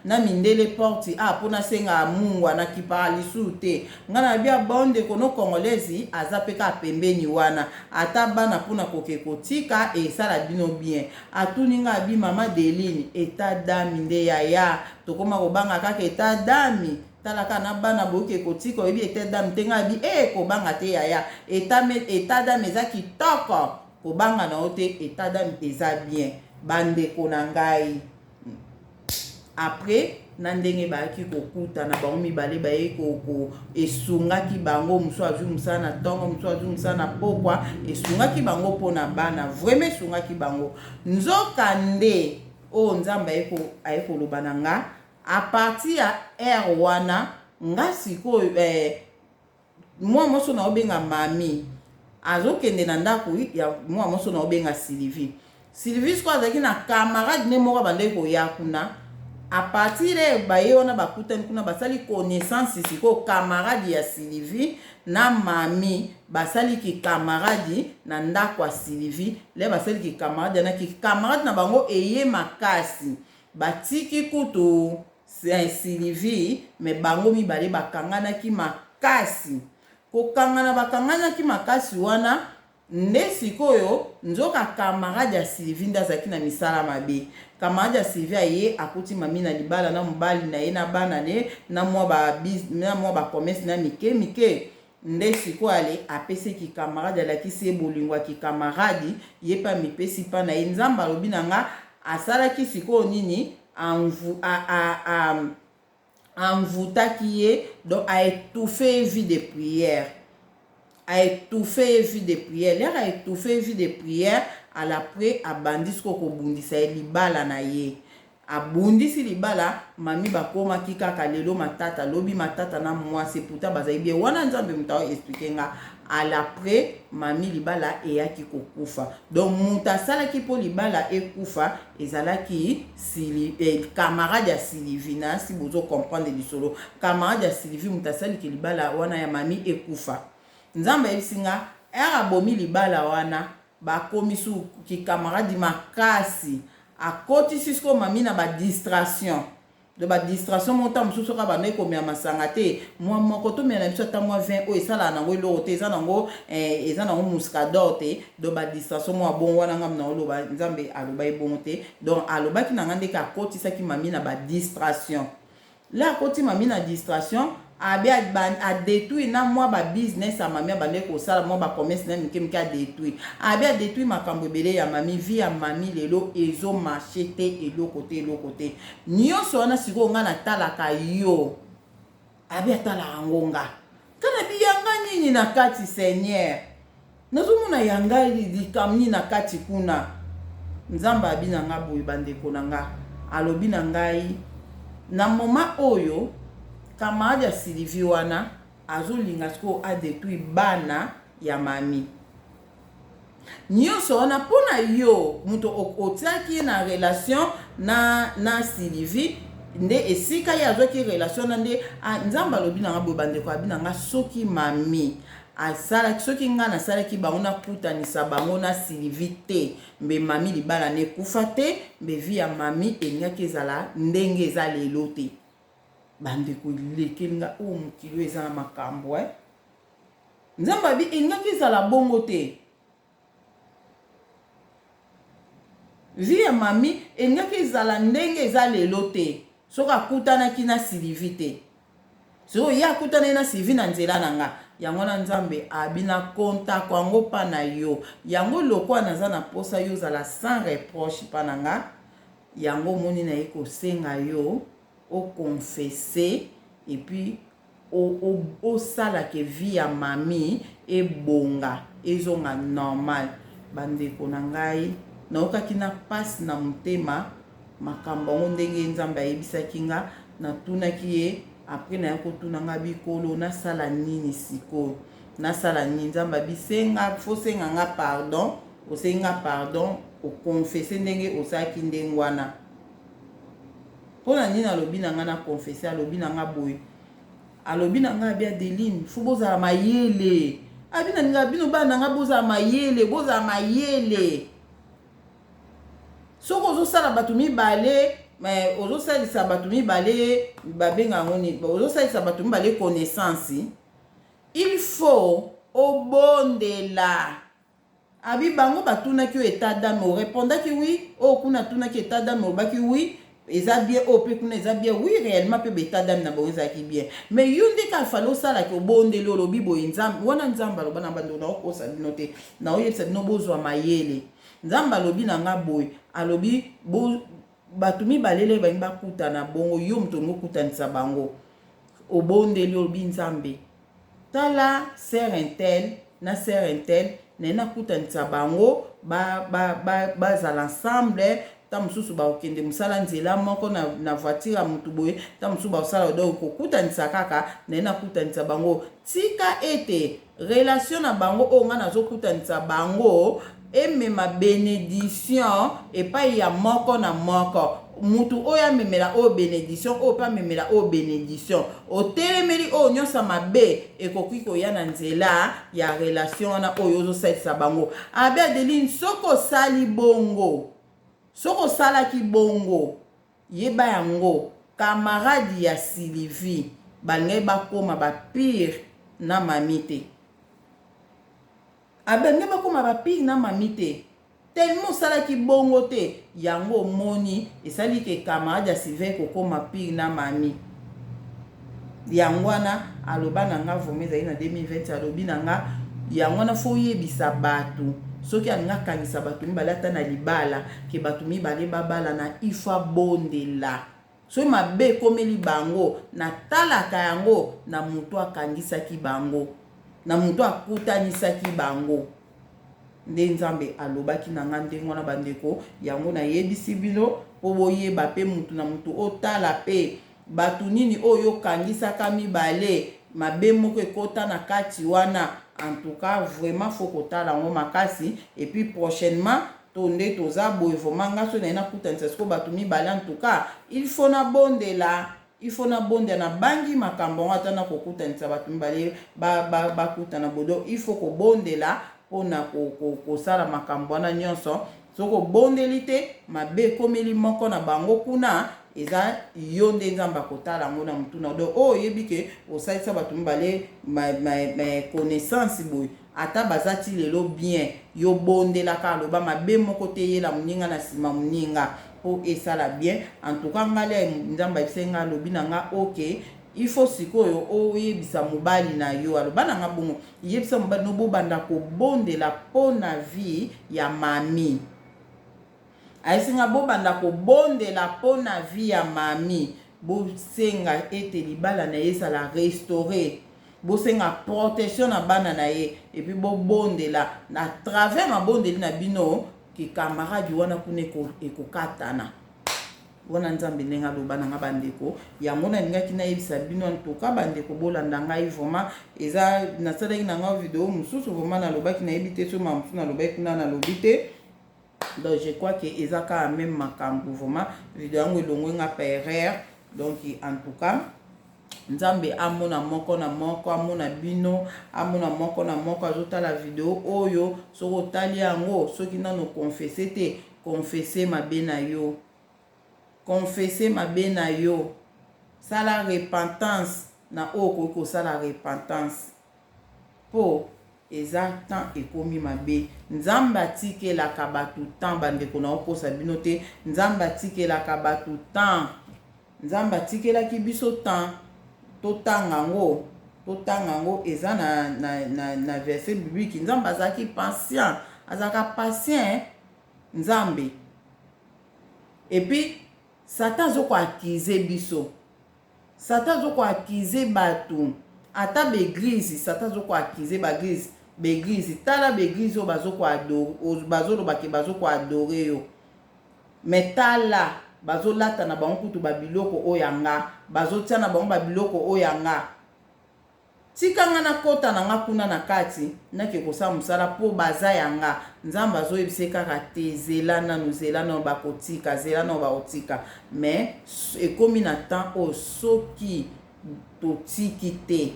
A: na mindele porte pona senga mungwa na kipali sute nga na bia bonde kono congolaise azapeka pembeni wana ata bana pona kokeko tika esala bino bien atuninga bi mama Adeline eta dami nde ya tokoma kobanga kaka eta dami talaka na bana boke kotika oyebi état d'âme tenga bi kobanga te yaya état d'âme eza kitoko kobanga na ote état d'âme eza bien bandeko na ngai. Après na ndenge baaki kokuta na bango mibale baye esungaki bango mosu azwi mosala na ntongo mosu azwi mosala na pokwa esungaki bango mpona bana vraiment esungaki bango nzokande oyo nzambe aye koloba na nga a partir ya ere wana nga sikoyo mwa moso na obenga mami azokende na ndako ya mwa moso na obenga Sylvie sikoyo azalaki na camarade ne moko bandeki koya kuna a partir de baye wana bakutani kuna basali connaissance sikoyo camarade ya Sylvie na mami basaliki camarade na ndako ya Sylvie le basaliki camarade na ki camarade na bango eye makasi batiki kutu Sylvie me bango mibale bakanganaki makasi bakanganaki makasi wana nde sikoyo nzoka camarade ya Sylvie ndazaki na misala mabe camarade ya Sylvie aye akuti mami na libala na mobali na ye na bana ne na mwa ba commerce na mike nde sikoyo ale apeseki camarade alakisi ye bolingo ki camarade ye pa mipesi pa na ye nzambe alobi na nga asalaki sikoyo nini envoûtaki ye donc a étouffé vie de prière a étouffé vie de prière l'air a étouffé vie de prière à l'après abandisi koko bundisa ye libala na ye abundisi libala mami bakomaki kaka lelo matata lobi matata na mwasi puta bazali bien wana nzambe mutawa expliquer nga à l'après mami libala eyaki kokufa donc muta asalaki po libala ekufa ezalaki camarade ya Sylvie na si bozo comprendre lisolo camarade ya Sylvie muta asalaki libala wana ya mami ekufa nzambe ebisinga era bomi libala wana bakomisu ki camarade makasi akoti sisko mami na ba distraction de ba distraction monta mususu ka ba neko mia masanga te moi moko to mia na biso ta moi 20 o esala nango elo te eza nango muscador te de ba distraction moi bon wana ngam na oloba nzambe aloba ebongo te donc alobaki na ngande ka akoti saki mami na ba distraction la akoti mami na distraction a détruit na moi ba business a mami abande ko sala moi ba commerce na mike a détruit a détruit makambo ebele ya mami vie ya mami lelo ezo marché te eloko te nyonso wana siko nga na talaka yo talaka ngonga kana bi yanga nini na kati Seigneur nazomona yanga likamni na kati kuna nzamba abina nga boye bandeko na nga alobi na ngai na moma oyo camarade ya Sylvie wana azolinga siko a détruit bana ya mami nyonso wana pona yo muto otiaki na relation na Sylvie nde esika ya azoki relation na nde nzamba alobi na nga boye bandeko abina nga soki mami asalaki soki nga nasalaki bango nakutanisa bango na Sylvie te mbe mami libala nekufa te mbe vi ya mami elingaki ezala ndenge eza lelo te bandeko lekelinga o mokilo eza na makambo nzambe abi elingaki ezala bongo te vi ya mami elingaki ezala ndenge eza lelo te soki akutanaki na Sylvie te soki ye akutana na Sylvie na nzela na nga yango na nzambe abina konta kwango pa na yo yango lokwa naza na posa yo zala sans reproche pa na nga yango moni na ye kosenga yo au confesser et puis au sala ke vie ya mami e bonga ezonga normal bandeko na ngai naokaki na passe na motema makambo ngo ndenge nzambe ayebisaki nga natunaki ye après na kotuna nga bikolo nasala nini siko nasala nini nzambe bisenga fosenga nga pardon osenga pardon o confesser ndenge osaki ndenge wana pona nini alobi na nga na confesser alobi na nga boye alobi na nga bia Deline fo bozala mayele abina ninga bino bana nga bozala mayele soko ozosala bato mibale mais ozosalisa bato mibale babenga ngoni ozosalisa bato mibale connaissance il faut obondela abi bango batunaki état d'âme répondaki oui o kuna tunaki état d'âme obaki oui eza bien ope kuna eza bien oui réellement pe beta dame na bango ezalaki bien mais yo nde ka falo osalaki obondeli olobi boye nzambe wana nzambe aloba na bando naokosa bino te naoyebisa bino bozwa mayele nzambe alobi na nga boye alobi bato mibalele bangi bakutana bongo yo moto mokutanisa bango obondeli olobi nzambe tala sœur intel na sœur intel nena kutanisa bango bazala ensemble ta mosusu baokende mosala nzela moko na voiture ya motu boye ta mosusu baosala donc kokutanisa kaka nena kutanisa bango tika ete relation na bango oyo nga nazokutanisa bango emema bénédiction epai ya moko na moko mutu oyo amemela oyo bénédiction oyo mpe amemela oyo bénédiction otelemeli oyo nyonso mabe ekoki koya na nzela ya relation wana oyo ozosalisa bango abe Adeline soko osali bongo soko osalaki bongo yeba yango camarade ya Sylvie balingai bakoma bapire na mami te abenge bakoma bapire na mami te tellement osalaki bongo te yango omoni esali ke camarade ya Sylvie kokoma pire na mami yango wana aloba na nga vraimen ezali na 2020 alobi na nga yango wana fo oyebisa bato soki alingi akangisa bato mibale ata na libala ke bato mibale babala na ifa bondela soki mabe ekomeli bango natalaka yango na moto akangisaki bango na moto akutanisaki bango nde nzambe alobaki na nga ndenge wana bandeko yango nayebisi bino po boyeba pe mutu na mutu otala pe bato nini oyo kangisaka mibale mabe moko ekota na kati wana en tout cas vraiment faut kotala ngo makasi et puis prochainement tonde toza boye vraiment nga so na kutanisa siko bato mibale en tout cas il faut na bondela na bangi makambo ata na kokutanisa bato mibale bakutana bodo il faut kobondela pona kosala makambo wana nyonso soko bondeli te mabe ekomeli moko na bango kuna eza yo nde nzambe akotala yango na mutuna do oyo oyebi ke osalisa bato mibale connaissance boye ata baza ti lelo bien yo bondelaka aloba mabe moko te yela moninga na nsima moninga po esala bien en tout cas ngale nzambe ayebise nga alobi na nga ok il faut sikoyo oyebisa mobali na yo aloba na nga bongo yebisa mobali no bobanda kobondela mpo na vie ya mami ayisinga bobanda kobondela mpo na vie ya mami bosenga ete libala na ye esala restauré bosenga protection na bana na ye epuis bobondela na travers mabondeli na bino ke camarade wana kuna ekokatana wana nzambe ndenge aloba na nga bandeko yango nalingaki nayebisa bino ntoka bandeko bolanda ngai vraiment eza nasalaki na nga video mosusu vraiment nalobaki nayebi te so mamosusu nalobaki kuna nalobi te donc je crois que eza kaka même makambo vraiment video yango elongwe nga perere donc en tout cas nzambe amona moko na moko amona bino amona moko na moko azotala video oyo soko otali yango soki nano confesse te confesse mabe na yo confesse mabe na yo sala repentance na oyo okoki kosala repentance po eza temps ekomi mabe nzambe atikelaka bato temps bandeko na okosa bino te nzambe atikelaka bato temps nzambe atikelaki biso temps totanga yango eza na verset biblique nzambe azalaki patient azalaka patient nzambe epuis satan azokoakize biso satan azokoakize bato ata beglise satan azokoakize beglise tala beglise oyo bazolobake bazokoadore yo me tala bazolata na bango kutu babiloko oyo yanga bazotia na bango babiloko oyo yanga tikanga na kota na nga kuna na kati nake kosala mosala mpo baza yanga nzambe azoyebise kaka te zela nano bakotika zela nano bakotika mais ekomi na temps oyo soki totiki te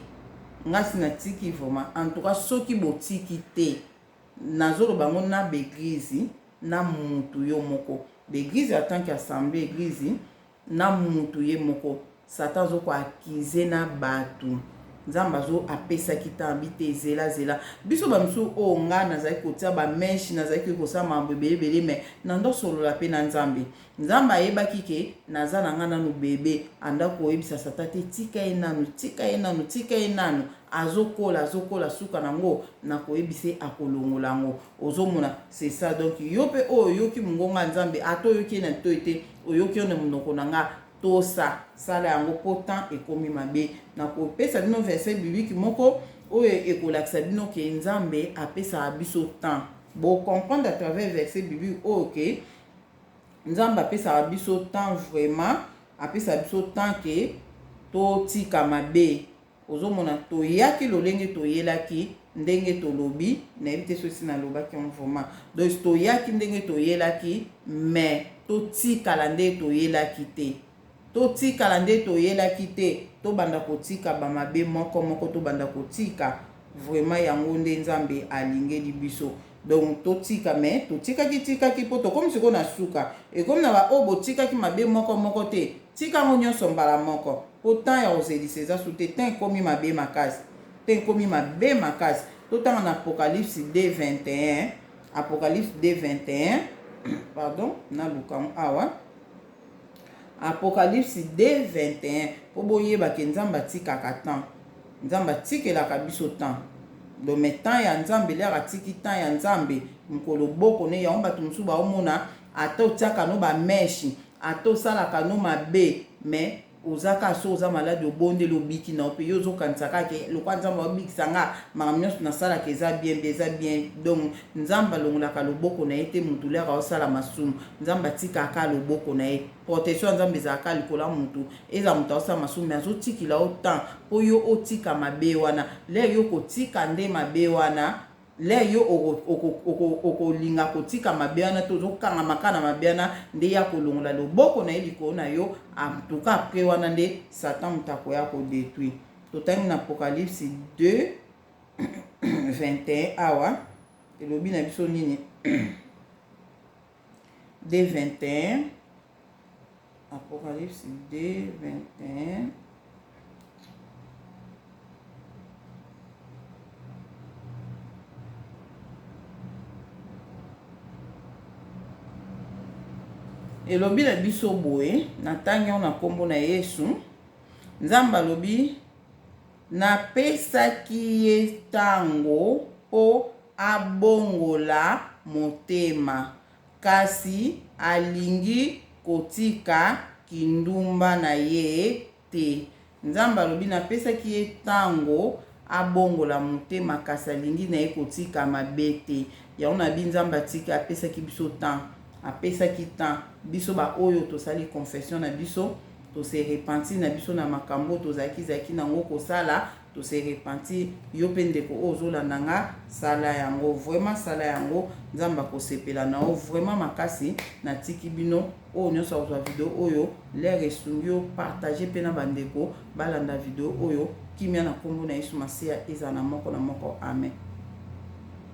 A: ngasi natiki vraiment en tout cas soki botiki te nazoloba ngo na beglise na mutu yo moko beglise en tant qu'assemblée église na mutu ye moko satan azokoakize na bato nzamba zo apesa kita ambite zela biso ba misu o nga nazali kotia ba meshi nazali kosa mambo ebele me nando solo la pe na nzambe nzamba ayebaki ke naza na nga nanu bebe anda koyebisa satate tika ye nanu azokola suka nango na koyebise akolongola ngo ozomona c'est ça donc yo pe o yoki mungonga nzambe ato yoki na to ete oyoki na munoko nanga tosa sala yango potan ekomi mabe na kopesa bino verset biblique moko oyo ekolakisa bino ke nzambe apesa biso temps bo comprendre à travers verset biblique ok nzambe apesa biso temps vraiment apesa biso temps ke to tika mabe ozomona toyaki lolenge toyelaki ndenge tolobi na ebite sosi na lobaki vraiment donc toyaki ndenge toyelaki mais to tika la nde toyelaki te totikala nde toyelaki te tobanda kotika bamabe moko tobanda kotika vraiment yango nde nzambe alingeli biso donc totika me totikaki po tokomi siko na suka ekomi na ba o botikaki mabe moko te tika ngo nyonso mbala moko po temps ya ozelisa eza su te temps ekomi mabe makasi totanga na Apocalypse 2:21 Apocalypse 2:21 pardon na lukango awa Apocalypse 2:21 po boyeba ke nzambe atikaka temps nzambe atikelaka biso temps do metan ya nzambe lera atiki temps ya nzambe mkolo boko ne ya bato mosusu baomona ata otiaka no bameshi ata osalaka no mabe me ozaka so oza malade obondeli obiki na ope yo ozokanisaka ke lokwa nzambe obikisa nga makambo nyonso nasalaka eza bien donc nzambe alongolaka loboko na ye te mutu lera osala masumu nzambe atikaka loboko na ye protection nzambe ezalaka likolo ya mutu eza mutu aosala masumu me azotikila o temps po yo otika mabe wana lere yo kotika nde mabe wana le yo okolinga kotika mabe wana to ozokanga makana mabe wana nde ya kolongola loboko na ye likolo na yo antuka apres wana nde satan moto akoya kodétruire totangi na Apocalypse 2:21 awa elobi na biso nini 2:21 Apocalypse 2:21 elobi na biso boye na ntangi na kombo na Yesu nzambe alobi napesaki ye ntango po abongola motema kasi alingi kotika kindumba na ye te nzambe alobi napesaki ye ntango abongola motema kasi alingi na ye kotika mabe te yango na bi nzambe atika apesaki biso temps apesaki temps biso ba oyo tosali confession na biso to se repentir na biso na makambo tozaki nango kosala to se repentir yo pe ndeko ozolanda nga sala yango vraiment sala yango nzamba kosepela na o vraiment makasi na tiki bino o nyonso ozwa video oyo l'air esungi partager pe na bandeko balanda video oyo kimia na kombo na Yesu Masia eza na moko amen.